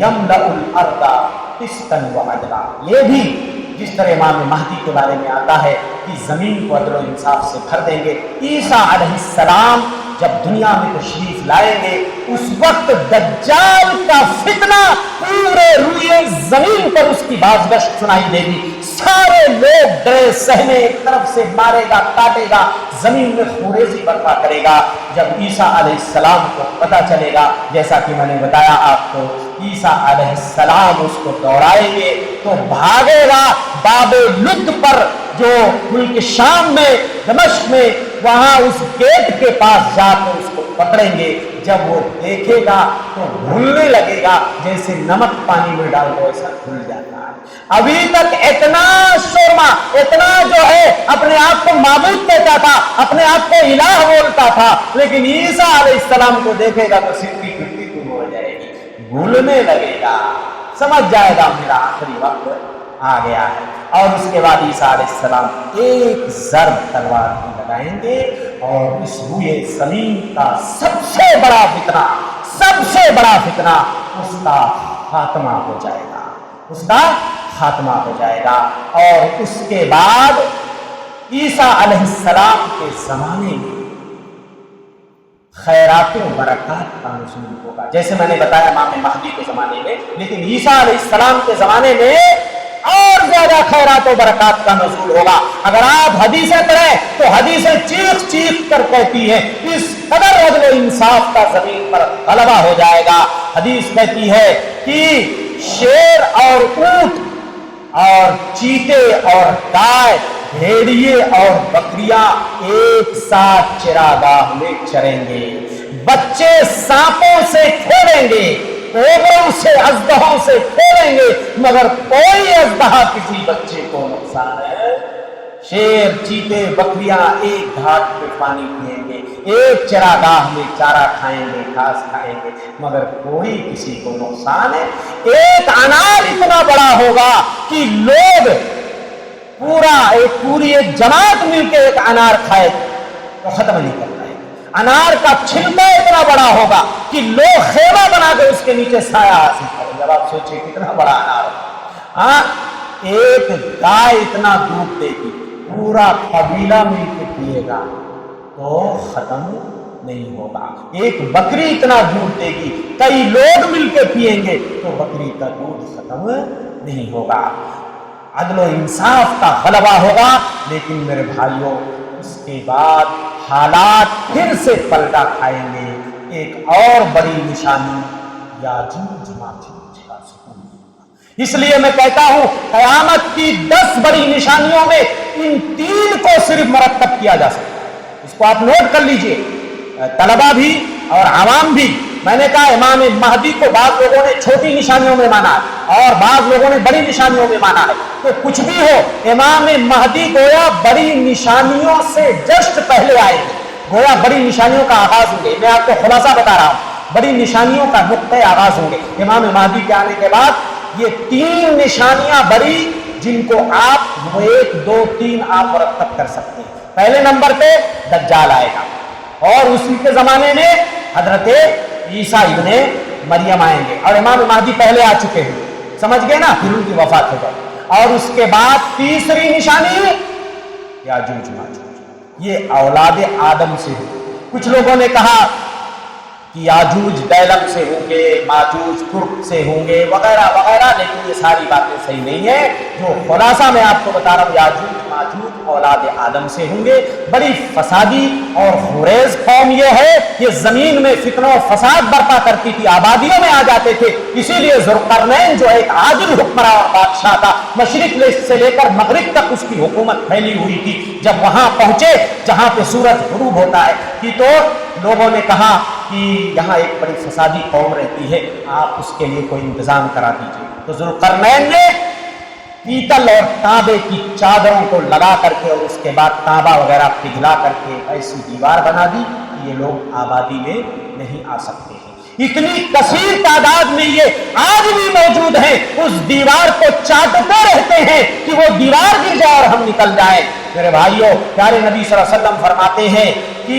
یملأ الارض قسطا وعدلا، یہ بھی جس طرح امام مہدی کے بارے میں آتا ہے کہ زمین کو عدل و انصاف سے بھر دیں گے۔ عیسیٰ علیہ السلام جب دنیا میں تشریف لائیں گے اس وقت دجال کا فتنہ پورے روئے زمین پر اس کی بازگشت سنائی دے گی، سارے لوگ ڈرے سہمے، ایک طرف سے مارے گا، کاٹے گا، زمین میں خوریزی برپا کرے گا۔ جب عیسیٰ علیہ السلام کو پتہ چلے گا، جیسا کہ میں نے بتایا آپ کو، عیسیٰ علیہ السلام اس کو دوڑائیں گے تو بھاگے گا باب لد پر، جو ملک شام میں دمشق میں، وہاں اس گیٹ کے پاس جا کر اس کو پکڑیں گے۔ جب وہ دیکھے گا تو گھلنے لگے گا، جیسے نمک پانی میں ڈال دو ایسا گھل جاتا ہے۔ ابھی تک اتنا شورما، اتنا جو ہے اپنے آپ کو معبود کہتا تھا، اپنے آپ کو الہ بولتا تھا، لیکن عیسیٰ علیہ السلام کو دیکھے گا تو سکھی پھٹی گم ہو جائے گی، گھلنے لگے گا، سمجھ جائے گا میرا آخری وقت آ گیا ہے۔ اور اس کے بعد عیسیٰ علیہ السلام ایک ضرب تلوار کی لگائیں گے اور اس روئے زمین کا سب سے بڑا فتنہ، سب سے بڑا فتنہ اس کا خاتمہ ہو جائے گا، اس کا خاتمہ ہو جائے گا۔ اور اس کے بعد عیسیٰ علیہ السلام کے زمانے میں خیرات و برکات کا نزول ہوگا، جیسے میں نے بتایا امام مہدی کے زمانے میں، لیکن عیسیٰ علیہ السلام کے زمانے میں اور زیادہ خیرات و برکات کا نزول ہوگا۔ اگر آپ حدیثیں پڑھیں تو حدیثیں چیخ چیخ کر کہتی ہیں اس قدر عدل و انصاف کا زمین پر غلبہ ہو جائے گا۔ حدیث کہتی ہے کہ شیر اور اونٹ اور چیتے اور گائے، بھیڑیے اور بکریاں ایک ساتھ چراگاہ میں چریں گے، بچے سانپوں سے کھیلیں گے، کوبروں سے، اژدہوں سے کھیلیں گے، مگر کوئی اژدہا کسی بچے کو نقصان ہے۔ شیر، چیتے، بکریاں ایک گھاٹ پہ پانی پئیں گے، ایک چراگاہ میں چارہ کھائیں گے، گھاس کھائیں گے، مگر کوئی کسی کو نقصان ہے۔ ایک انار اتنا بڑا ہوگا کہ لوگ پوری ایک جماعت مل کے ایک انار کھائے تو ختم نہیں کر پائے۔ انار کا چھلکا اتنا بڑا ہوگا کہ لوگ خیمہ بنا کے اس کے نیچے سایہ حاصل کریں۔ جب آپ سوچیں کتنا بڑا انار ہوگا۔ ہاں، ایک گائے اتنا دودھ دے گی، پورا قبیلہ مل کے پیے گا تو ختم نہیں ہوگا۔ ایک بکری اتنا دودھ دے گی، کئی لوگ مل کے پیئیں گے تو بکری کا دودھ ختم نہیں ہوگا۔ عدل و انصاف کا غلبہ ہوگا، لیکن میرے بھائیوں اس کے بعد حالات پھر سے پلٹا کھائیں گے۔ ایک اور بڑی نشانی یاجوج ماجوج کا ظہور ہوگا۔ اس لیے میں کہتا ہوں قیامت کی 10 بڑی نشانیوں میں ان 3 کو صرف مرتب کیا جا سکتا ہے۔ اس کو آپ نوٹ کر لیجئے، طلبہ بھی اور عوام بھی۔ میں نے کہا امام مہدی کو بعض لوگوں نے چھوٹی نشانیوں میں مانا ہے اور بعض لوگوں نے بڑی نشانیوں میں مانا ہے، تو کچھ بھی ہو، امام مہدی گویا بڑی نشانیوں سے جسٹ پہلے آئے گے، گویا بڑی نشانیوں کا آغاز ہوں گے۔ میں آپ کو خلاصہ بتا رہا ہوں، بڑی نشانیوں کا نقطۂ آغاز ہوں گے امام مہدی کے آنے کے بعد۔ یہ 3 نشانیاں بڑی جن کو آپ 1 2 3 آپ مرتب کر سکتے ہیں۔ پہلے نمبر پہ دجال آئے گا، اور اسی کے زمانے میں حضرت عیسیٰ ابن مریم آئیں گے، اور امام مہدی پہلے آ چکے ہیں، سمجھ گئے نا، پھر ان کی وفات ہو گئی۔ اور اس کے بعد تیسری نشانی یاجوج ماجوج، یہ اولاد آدم سے ہو۔ کچھ لوگوں نے کہا کہ یاجوج دیلم سے ہوں گے، ماجوج ترک سے ہوں گے، وغیرہ وغیرہ، لیکن یہ ساری باتیں صحیح نہیں ہیں۔ جو خلاصہ میں آپ کو بتا رہا ہوں، یاجوج ماجوج اولاد آدم سے ہوں گے۔ بڑی فسادی اور خریز قوم یہ ہے، یہ زمین میں فتن و فساد برپا کرتی تھی، آبادیوں میں آ جاتے تھے۔ اسی لیے ذوالقرنین جو ایک عادل حکمراں اور بادشاہ تھا، مشرق سے لے کر مغرب تک اس کی حکومت پھیلی ہوئی تھی، جب وہاں پہنچے جہاں پہ سورج غروب ہوتا ہے کہ تو لوگوں نے کہا کہ یہاں ایک بڑی فسادی قوم رہتی ہے، آپ اس کے لیے کوئی انتظام کرا دیجیے۔ تو ذوالقرنین نے پیتل اور تانبے کی چادروں کو لگا کر کے اور اس کے بعد تانبا وغیرہ پگھلا کر کے ایسی دیوار بنا دی کہ یہ لوگ آبادی میں نہیں آ سکتے ہیں۔ اتنی کثیر تعداد میں یہ آج بھی موجود ہیں، اس دیوار کو چاٹتے رہتے ہیں کہ وہ دیوار گر جائے اور ہم نکل جائیں۔ میرے بھائیوں، پیارے نبی صلی اللہ علیہ وسلم فرماتے ہیں کہ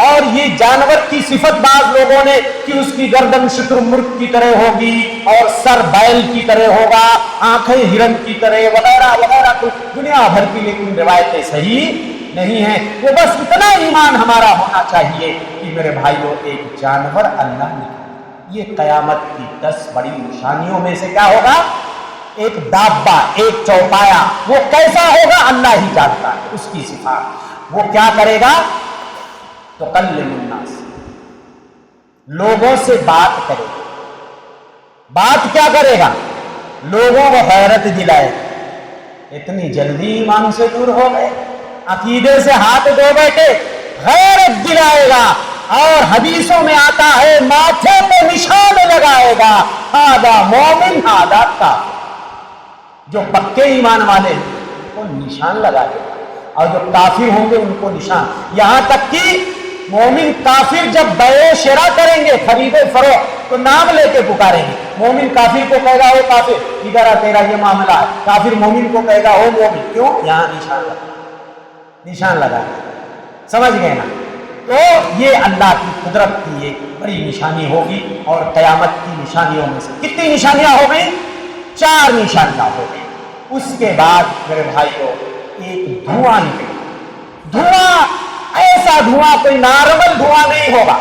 اور یہ جانور کی صفت بعض لوگوں نے کہ اس کی گردن شتر مرغ کی طرح ہوگی اور سر بیل کی طرح ہوگا، آنکھیں ہرن کی طرح وغیرہ وغیرہ، دنیا بھر کی لیکن روایتیں صحیح نہیں ہیں۔ وہ بس اتنا ایمان ہمارا ہونا چاہیے کہ میرے بھائیوں ایک جانور اللہ نے، یہ قیامت کی 10 بڑی نشانیوں میں سے کیا ہوگا؟ ایک دابا، ایک چوپایا، وہ کیسا ہوگا اللہ ہی جانتا ہے اس کی صفات۔ وہ کیا کرے گا؟ تو کلم الناس، لوگوں سے بات کرے گا۔ بات کیا کرے گا؟ لوگوں کو حیرت دلائے گا۔ اتنی جلدی ایمان سے دور ہو گئے، عقیدے سے ہاتھ دھو بیٹھے، غیرت دلائے گا۔ اور حدیثوں میں آتا ہے ماتھے پہ نشان لگائے گا، ہذا مومن ہذا کافر۔ جو پکے ایمان والے ہیں ان کو نشان لگا دے گا، اور جو کافر ہوں گے ان کو نشان، یہاں تک کہ مومن کافر جب بیع شرا کریں گے، خرید و فروخت، تو نام لے کے پکاریں گے۔ مومن کافر کو کہے گا او کافر ادھر آ، تیرا یہ معاملہ ہے۔ کافر مومن کو کہے گا او مومن، کیوں؟ یہاں نشان لگا سمجھ گئے نا؟ تو یہ اللہ کی قدرت کی ایک بڑی نشانی ہوگی، اور قیامت کی نشانیوں میں سے کتنی نشانیاں ہو گئی؟ 4 نشانیاں ہو گئی۔ اس کے بعد میرے بھائیوں ایک دھواں نکلے، دھواں، ایسا دھواں کوئی نارمل دھواں نہیں ہوگا،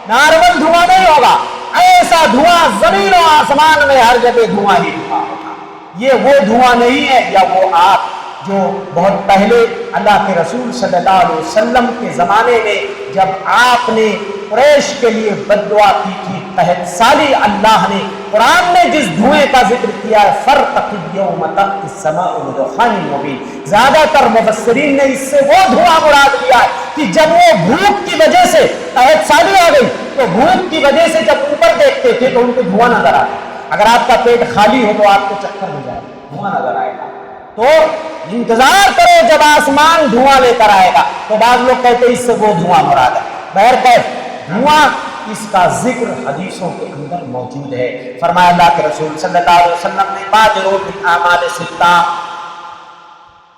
نارمل دھواں نہیں ہوگا، ایسا دھواں زمین و آسمان میں ہر جگہ دھواں ہی دھواں ہوگا۔ یہ وہ دھواں نہیں ہے یا وہ آگ جو بہت پہلے اللہ کے رسول صلی اللہ علیہ وسلم کے زمانے میں جب آپ نے قریش کے لیے بد دعا کی تھی، قحط سالی، اللہ نے قرآن میں جس دھوئیں کا ذکر کیا ہے، فَارْتَقِبْ يَوْمَ تَأْتِي السَّمَاءُ بِدُخَانٍ مُبِينٍ، زیادہ تر مفسرین نے اس سے وہ دھواں مراد لیا ہے کہ جب وہ بھوک کی وجہ سے قحط سالی آ گئی تو بھوک کی وجہ سے جب اوپر دیکھتے تھے تو ان کو دھواں نظر آتا۔ اگر آپ کا پیٹ خالی ہو تو آپ کو چکر ہو جائے گا، دھواں نظر آئے گا۔ تو انتظار کرو جب آسمان دھواں لے کر آئے گا، تو بعض لوگ کہتے ہیں اس سے وہ دھواں مراد ہے۔ بہرکیف دھواں اس کا ذکر حدیثوں کے اندر موجود ہے۔ فرمایا اللہ کے رسول صلی اللہ علیہ وسلم نے بادروا بالاعمال ستہ،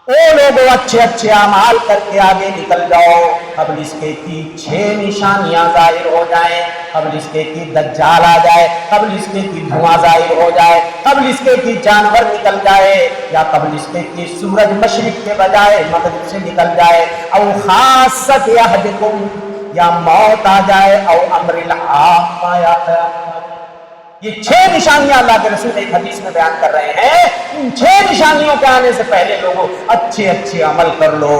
اے لوگوں اچھے اچھے اعمال کر کے آگے نکل جاؤ، قبل اس کے کہ 6 نشانیاں ظاہر ہو جائیں، قبل اس کے کہ دجال آ جائے، قبل اس کے کہ دھواں ظاہر ہو جائے، قبل اس کے کہ جانور نکل جائے، یا قبل اس کے کہ سورج مشرق کے بجائے مغرب سے نکل جائے، او خاصت احدکم، یا موت آ جائے، او امر العامہ، یا قیامت۔ یہ 6 نشانیاں اللہ کے رسول ایک حدیث میں بیان کر رہے ہیں۔ ان 6 نشانیوں کے آنے سے پہلے لوگوں اچھے اچھے عمل کر لو،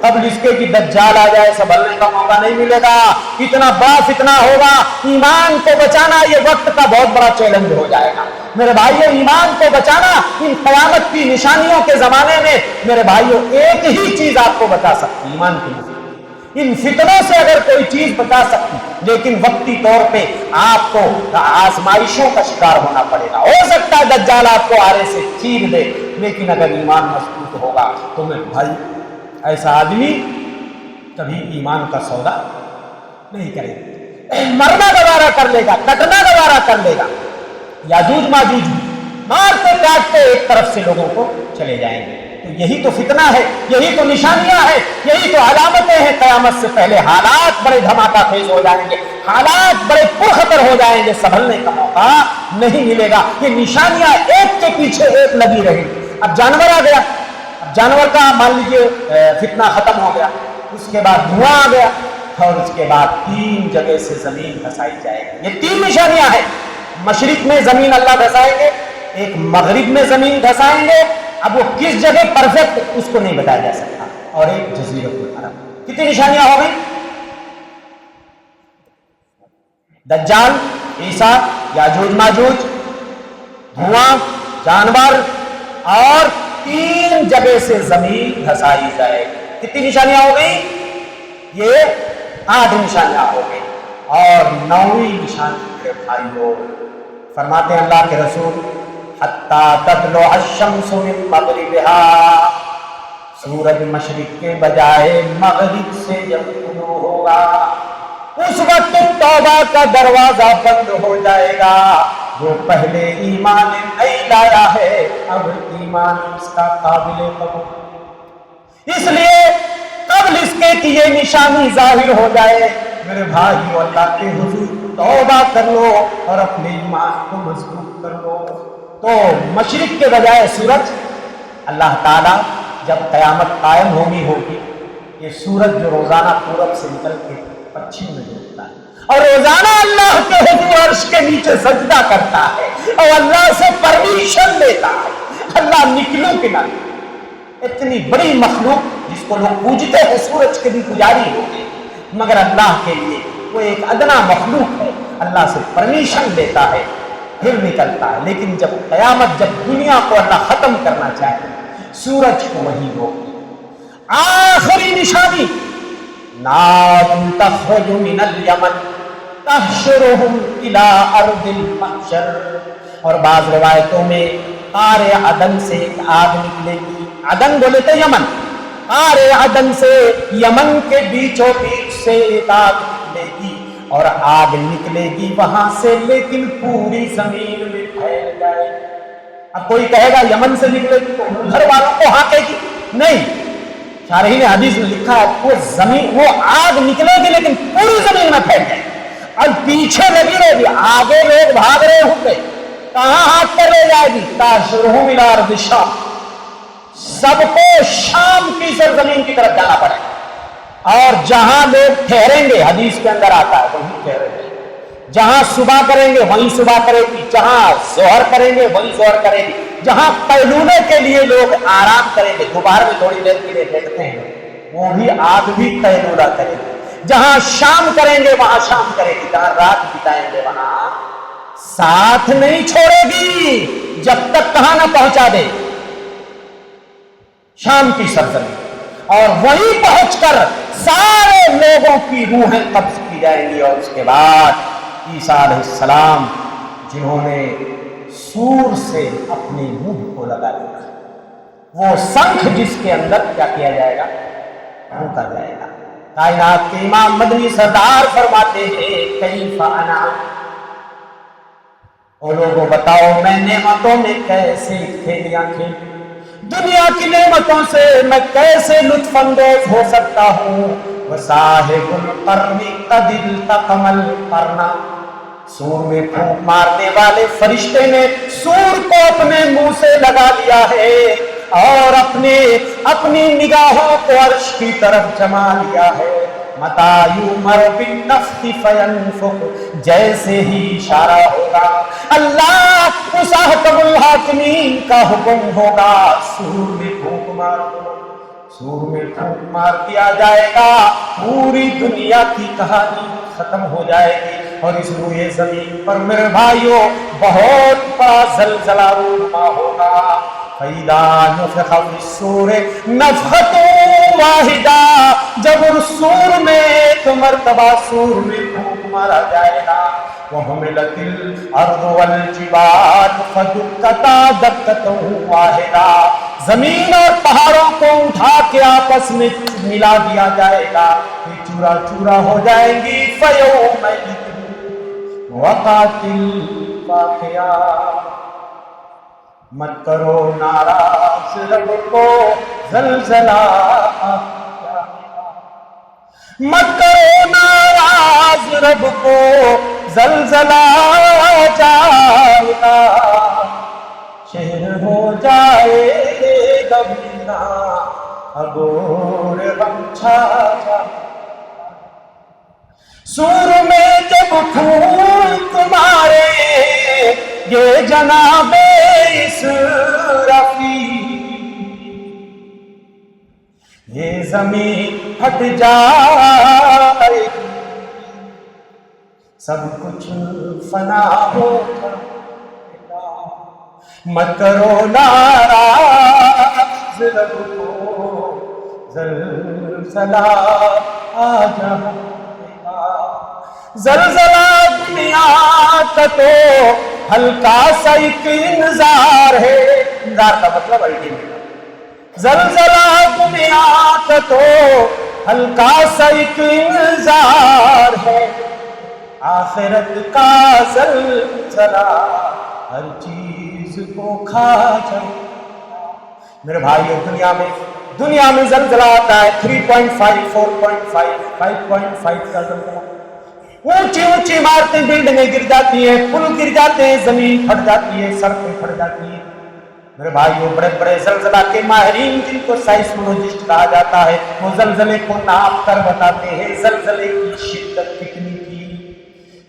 قبل اس کے کہ دجال آ جائے سنبھلنے کا موقع نہیں ملے گا، اتنا بڑا فتنہ ہوگا، ایمان کو بچانا یہ وقت کا بہت بڑا چیلنج ہو جائے گا۔ میرے بھائیوں ایمان کو بچانا ان قیامت کی نشانیوں کے زمانے میں میرے بھائیوں ایک ہی چیز آپ کو بچا سکتی، ایمان کی نشانی۔ ان فتنوں سے اگر کوئی چیز بچا سکتی، لیکن وقتی طور پہ آپ کو آزمائشوں کا شکار ہونا پڑے گا۔ ہو سکتا ہے دجال آپ کو آرے سے چیر دے، لیکن اگر ایمان مضبوط ہوگا تو میرے بھائی ایسا آدمی کبھی ایمان کا سودا نہیں کرے گا، مرنا گوارا کر لے گا، کٹنا گوارا کر لے گا۔ یاجوج ماجوج مارتے کاٹتے ایک طرف سے لوگوں کو چلے جائیں گے۔ تو یہی تو فتنہ ہے، یہی تو نشانیاں ہیں، یہی تو علامتیں ہیں۔ قیامت سے پہلے حالات بڑے دھماکہ خیز ہو جائیں گے، حالات بڑے پرخطر ہو جائیں گے، سنبھلنے کا موقع نہیں ملے گا۔ یہ نشانیاں ایک کے پیچھے ایک لگی رہیں گی۔ اب جانور آ گیا، اب جانور کا مان لیجیے فتنہ ختم ہو گیا، اس کے بعد دھواں آ گیا، اور اس کے بعد 3 جگہ سے زمین دھسائی جائے گی۔ یہ 3 نشانیاں ہیں۔ مشرق میں زمین اللہ دھسائیں گے، ایک مغرب میں زمین دھسائیں گے، اب وہ کس جگہ پرفیکٹ اس کو نہیں بتایا جا سکتا، اور ایک جزیرۃ العرب۔ کتنی نشانیاں ہو گئی؟ دجال، عیسیٰ، یاجوج ماجوج، دھواں، جانور، اور 3 جگہ سے زمین دھسائی جائے گی۔ کتنی نشانیاں ہو گئی؟ یہ 8 نشانیاں ہو گئی۔ اور 9ویں نشانی میرے بھائیوں فرماتے ہیں اللہ کے رسول حتیٰ تطلع الشمس من مغربها، سورج مشرق کے بجائے مغرب سے جب طلوع ہوگا اس وقت توبہ کا دروازہ بند ہو جائے گا۔ جو پہلے ایمان نہیں لایا ہے اب ایمان اس کا قابل قبول۔ اس لیے قبل اس کے کہ یہ نشانی ظاہر ہو جائے، میرے بھائیو اللہ کے حضور توبہ کر لو اور اپنے ایمان کو مضبوط کر لو۔ تو مشرق کے بجائے سورج، اللہ تعالیٰ جب قیامت قائم ہوگی یہ سورج جو روزانہ پورب سے نکل کے پچھم میں ڈوبتا ہے اور روزانہ اللہ کے حضور عرش کے نیچے سجدہ کرتا ہے اور اللہ سے پرمیشن لیتا ہے، اللہ نکلو کہ نہ نکلو۔ اتنی بڑی مخلوق جس کو لوگ پوجتے ہیں سورج کے بھی پجاری ہوتے ہیں، مگر اللہ کے لیے وہ ایک ادنا مخلوق ہے، اللہ سے پرمیشن لیتا ہے پھر نکلتا ہے۔ لیکن جب قیامت، جب دنیا کو اللہ ختم کرنا چاہے سورج کو وہی روک دے۔ آخری نشانی نار تخرج من الیمن تحشرهم الى ارض المحشر، اور بعض روایتوں میں قار عدن سے ایک آگ نکلے گی، عدن بولے تھے یمن، قار عدن سے یمن کے بیچوں بیچ سے ایک آگ نکلے گی، اور آگ نکلے گی وہاں سے لیکن پوری زمین میں پھیل جائے گی۔ اب کوئی کہے گا یمن سے نکلے گی تو گھر والوں کو ہانکے گی، نہیں، شارحین حدیث میں لکھا ہے وہ زمین، وہ آگ نکلے گی لیکن پوری زمین میں پھیل جائے گی، اور پیچھے لگی رہے گی، آگے لوگ بھاگ رہے ہوں گے، کہاں ہاتھ کر لے جائے گی؟ تحشرهم الى ارض الشام، سب کو شام کی سرزمین کی طرف جانا پڑے گا، اور جہاں لوگ ٹھہریں گے، حدیث کے اندر آتا ہے وہیں ٹھہریں گے، جہاں صبح کریں گے وہیں صبح کرے گی، جہاں ظہر کریں گے وہیں ظہر کرے گی، جہاں قیلولے کے لیے لوگ آرام کریں گے، دوپہر میں تھوڑی دیر کے لیے بیٹھتے ہیں، وہ بھی آگ بھی قیلولہ کرے گی، جہاں شام کریں گے وہاں شام کرے گی، جہاں رات بتائیں گے وہاں ساتھ نہیں چھوڑے گی جب تک کہاں نہ پہنچا دے شام کی سرزمین، اور وہیں پہنچ کر سارے لوگوں کی روحیں قبض کی جائیں گی، اور اس کے بعد عیسیٰ علیہ السلام جنہوں نے سور سے اپنے منہ کو لگا دیا، وہ سنکھ جس کے اندر کیا کیا جائے گا؟ پھونکا جائے گا۔ کائنات کے امام مدنی سردار فرماتے ہیں کیف انعم، او لوگوں بتاؤ میں نعمتوں میں کیسے کھیلیاں کھیلوں، دنیا کی نعمتوں سے میں کیسے لطف اندوز ہو سکتا ہوں۔ وصاحب القرن قد التقم القرن، سور میں پھونک مارنے والے فرشتے نے سور کو اپنے منہ سے لگا لیا ہے اور اپنی نگاہوں کو عرش کی طرف جما لیا ہے۔ متی یؤمر بالنفخ فینفخ، جیسے ہی اشارہ ہوگا اللہ اس احکم الحاکمین کا حکم ہوگا، سور میں پھونک مار دو، سور میں پھونک مار دیا جائے گا، پوری دنیا کی کہانی ختم ہو جائے گی، اور اس روئے زمین پر میرے بھائیوں بہت بڑا زلزلہ رونما ہوگا۔ فَإِذَا نُفِخَ فِي الصُّورِ نَفْخَةٌ وَاحِدَةٌ، جب اس سور میں ایک مرتبہ سور میں پھونک مارا جائے گا، وَحُمِلَتِ الْأَرْضُ وَالْجِبَالُ فَدُكَّتَا دَكَّةً وَاحِدَةً، زمین اور پہاڑوں کو اٹھا کے آپس میں ملا دیا جائے گا، یہ چورا چورا ہو جائیں گی۔ فَيَوْمَئِذٍ وَقَعَتِ الْوَاقِعَةُ، مت کرو ناراض رب کو زلزلہ آ جائے گا، مت کرو ناراض رب کو زلزلہ آ جائے گا، شہر ہو جائے گا بینا اگور غم چھا جائے، سور میں جب پھونک مارے یہ جناب اسرافیل، یہ زمین پھٹ جائے گی، سب کچھ فنا ہو جائے گا، مت کرو ناراض رب کو زلزلہ آ جائے گا، زلزلہ دنیا کا تو ہلکا سا ایک انذار ہے، انذار کا مطلب الٹیمیٹ، زلزلہ دنیا کا تو ہلکا سا ایک انذار ہے، آخرت کا زلزلہ ہر چیز کو کھا جائے گا۔ میرے بھائیو دنیا میں دنیا میں زلزلہ آتا ہے 3.5 4.5 5.5 کا زلزلہ، اونچی اونچی عمارتیں بلڈنگیں گر جاتی ہیں، پل گر جاتے ہیں، زمین پھٹ جاتی ہے، سڑکیں پھٹ جاتی ہیں۔ میرے بھائیوں، بڑے بڑے زلزلہ کے ماہرین جن کو سائسمولوجسٹ کہا جاتا ہے، وہ زلزلے کو ناپ کر بتاتے ہیں زلزلے کی شدت کتنی تھی۔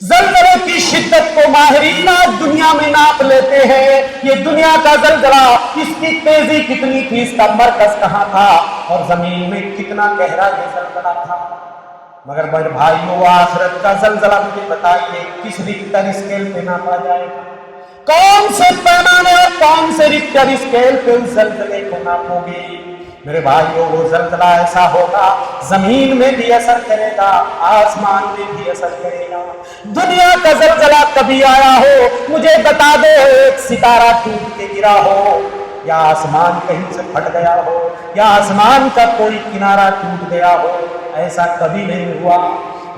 زلزلے کی شدت کو ماہرین آج دنیا میں ناپ لیتے ہیں، یہ دنیا کا زلزلہ اس کی تیزی کتنی تھی، اس کا مرکز کہاں تھا اور زمین میں کتنا گہرا یہ زلزلہ تھا۔ مگر بڑے بھائیوں، آخرت کا زلزلہ مجھے بتائیے کس ریکٹر اسکیل پہ ناپا جائے گا؟ کون سے پیمانے اور کون سے ریکٹر اسکیل پہ اس زلزلے کو ناپو گے؟ میرے بھائیوں، وہ زلزلہ ایسا ہوگا زمین میں بھی اثر کرے گا، آسمان میں بھی اثر کرے گا۔ دنیا کا زلزلہ کبھی آیا ہو مجھے بتا دو، ایک ستارہ ٹوٹ کے گرا ہو، یا آسمان کہیں سے پھٹ گیا ہو، یا آسمان کا کوئی کنارہ ٹوٹ گیا ہو، ایسا کبھی نہیں ہوا۔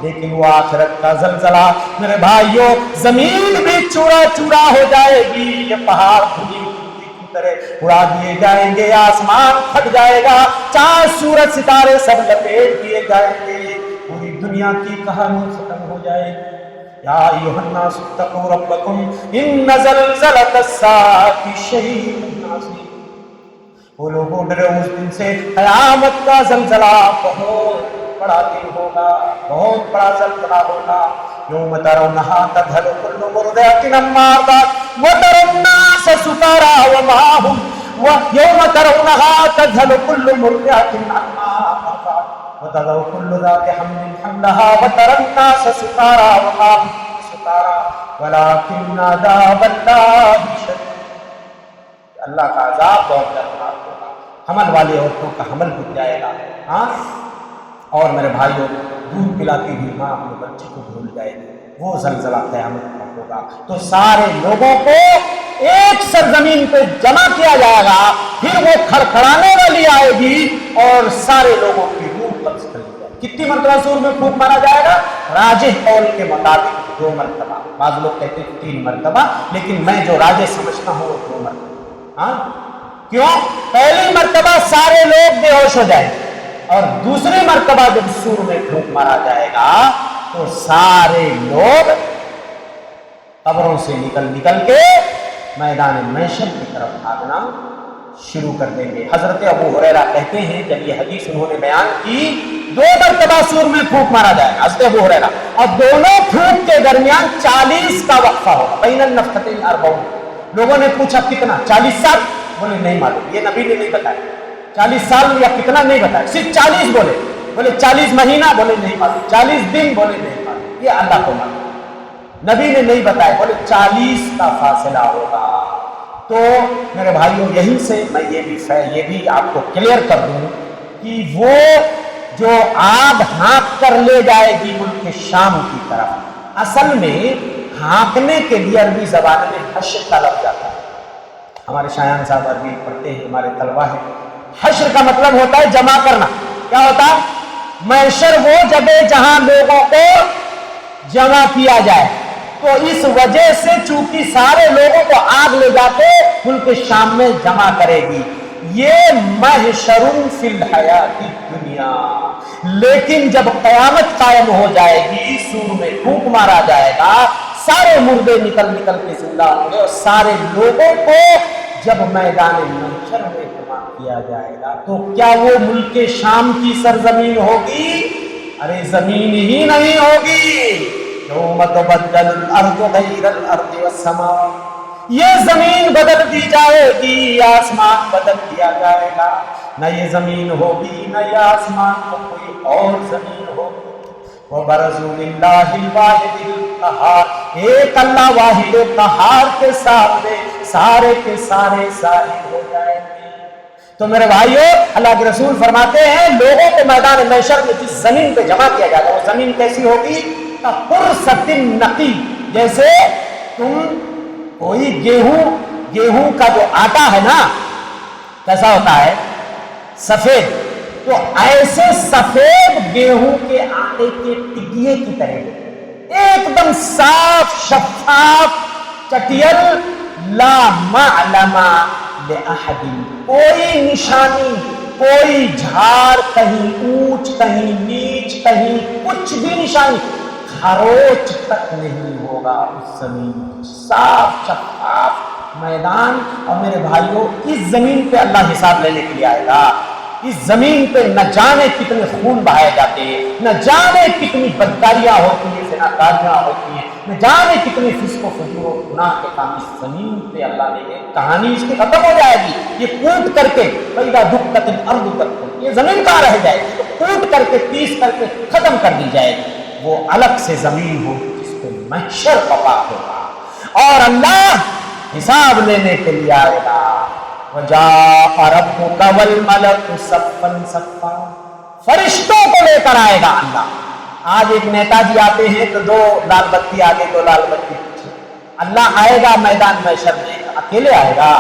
لیکن وہ آخرت کا زلزلہ میرے بھائیوں، زمین بھی چورا چورا ہو جائے گی، یہ پہاڑ دھولی کی طرح اڑا دیے جائیں گے، آسمان پھٹ جائے گا، چاند سورج ستارے سب لپیٹ دیے جائیں گے، پوری دنیا کی کہانی ختم ہو جائے گی۔ یا ایھا الناس اتقوا ربکم ان زلزلۃ الساعۃ شیء عظیم۔ وہ لوگوں ڈرے اس دن سے، قیامت کا زلزلہ بہت بڑا دن ہوگا، بہت بڑا زلزلہ ہوگا۔ یوم ترونھا تذہل کل مرضعۃ عما ارضعت وتری الناس سکارى وما هم یوم ترونھا تذہل کل مرضعۃ عما ارضعت وتضع كل ذات حمل حملها وترى الناس سکارى وما هم سکارى ولكن عذاب الله شدید۔ اللہ کا عذاب بہت دردناک ہوگا، حمل والی عورتوں کا حمل ٹوٹ جائے گا، ہاں، اور میرے بھائیوں دودھ پلاتی ہوئی ماں اپنے بچے کو بھول جائے گی، وہ زلزلہ قیامت کا ہوگا۔ تو سارے لوگوں کو ایک سرزمین پہ جمع کیا جائے گا، پھر وہ کھڑکھڑانے والی آئے گی اور سارے لوگوں کی روح قبض کر لی جائے گی۔ کتنی مرتبہ سور میں پھونک مارا جائے گا؟ راجح قول کے مطابق 2 مرتبہ، بعض لوگ کہتے ہیں 3 مرتبہ، لیکن میں جو راجح سمجھتا ہوں وہ 2 مرتبہ۔ ہاں، کیوں؟ پہلی مرتبہ سارے لوگ بے ہوش ہو جائیں گے، اور دوسری مرتبہ جب سور میں پھونک مارا جائے گا تو سارے لوگ قبروں سے نکل کے میدان محشر کی طرف بھاگنا شروع کر دیں گے۔ حضرت ابو ہریرہ کہتے ہیں جب یہ حدیث انہوں نے بیان کی، 2 مرتبہ سور میں پھونک مارا جائے گا، حضرت ابو ہریرہ، اور دونوں پھونک کے درمیان 40 کا وقفہ ہوگا، بین النفختین 40۔ لوگوں نے پوچھا کتنا؟ 40 سال؟ بولے نہیں معلوم، یہ نبی نے نہیں بتایا، 40 سال یا کتنا نہیں بتایا، صرف 40 بولے 40 مہینہ، بولے نہیں معلوم، 40 دن، بولے نہیں معلوم، یہ اللہ کو معلوم، نبی نے نہیں بتایا، بولے 40 کا فاصلہ ہوگا۔ تو میرے بھائیوں، یہیں سے میں یہ بھی آپ کو کلیئر کر دوں کہ وہ جو آگ ہانک کر لے جائے گی ملک شام کی طرف، اصل میں ہانکنے کے لیے عربی زبان میں حشر کا لفظ آتا ہے۔ ہمارے شایان صاحب عربی پڑھتے ہیں، ہمارے طلبہ ہیں۔ حشر کا مطلب ہوتا ہے جمع کرنا۔ کیا ہوتا ہے؟ محشر وہ جگہ جہاں لوگوں کو جمع کیا جائے۔ تو اس وجہ سے چونکہ سارے لوگوں کو آگ لے جاتے ملک شام میں جمع کرے گی، یہ محشر فی الحیات الدنیا۔ لیکن جب قیامت قائم ہو جائے گی، سور میں پھونک مارا جائے گا، سارے مردے نکل کے زندہ ہوں گے، اور سارے لوگوں کو جب میدان محشر میں جمع کیا جائے گا تو کیا وہ ملک شام کی سرزمین ہوگی؟ ارے زمین ہی نہیں ہوگی۔ یوم تبدل الارض غیر الارض والسماء، یہ زمین بدل دی جائے گی، آسمان بدل دیا جائے گا، نہ یہ زمین ہوگی نہ یہ آسمان، تو کوئی اور زمین ہوگی۔ وَبَرَزُوا لِلَّهِ الْوَاحِدِ الْقَهَّارِ، ایک اللہ واحد قہار کے سامنے سارے کے سارے ظاہر ہو جائیں گے۔ تو میرے بھائیو، اللہ کے رسول فرماتے ہیں لوگوں کو میدان محشر میں جس زمین پہ جمع کیا جائے گا وہ زمین کیسی ہوگی؟ کَقُرْصَةٍ نَقِی، جیسے تم کوئی گیہوں کا جو آٹا ہے نا کیسا ہوتا ہے؟ سفید، تو ایسے سفید گیہوں کے آٹے کے ٹکیے کی طرح ایک دم صاف شفاف چٹیل، لا معلم لأحد، کوئی نشانی کوئی جھاڑ کہیں اونچ کہیں نیچ کہیں کچھ بھی نشانی خروچ تک نہیں ہوگا اس زمین پر، صاف شفاف میدان۔ اور میرے بھائیوں اس زمین پہ اللہ حساب لینے کے لیے آئے گا۔ اس زمین پہ نہ جانے کتنے خون بہائے جاتے ہیں، نہ جانے کتنی بدکاریاں ہوتی ہیں، زناکاریاں ہوتی ہیں، نہ جانے کتنے فسق و فجور و گناہ کے کام اس زمین پہ اللہ نے ایک کہانی اس کی ختم ہو جائے گی۔ یہ کوٹ کر کے پیدا دکت الارض تک، یہ زمین کہاں رہ جائے گی، کوٹ کر کے پیس کر کے ختم کر دی جائے گی۔ وہ الگ سے زمین ہو جس پہ محشر پپا ہوگا اور اللہ حساب لینے کے لیے آئے گا۔ وَجَاءَ رَبُّكَ وَالْمَلَكُ صَفًّا صَفًّا، فرشتوں کو لے کر آئے گا اللہ۔ آج ایک نیتا جی آتے ہیں تو 2 لال بتی آگے 2 لال بتی پیچھے، اللہ آئے گا میدان محشر میں اکیلے آئے گا۔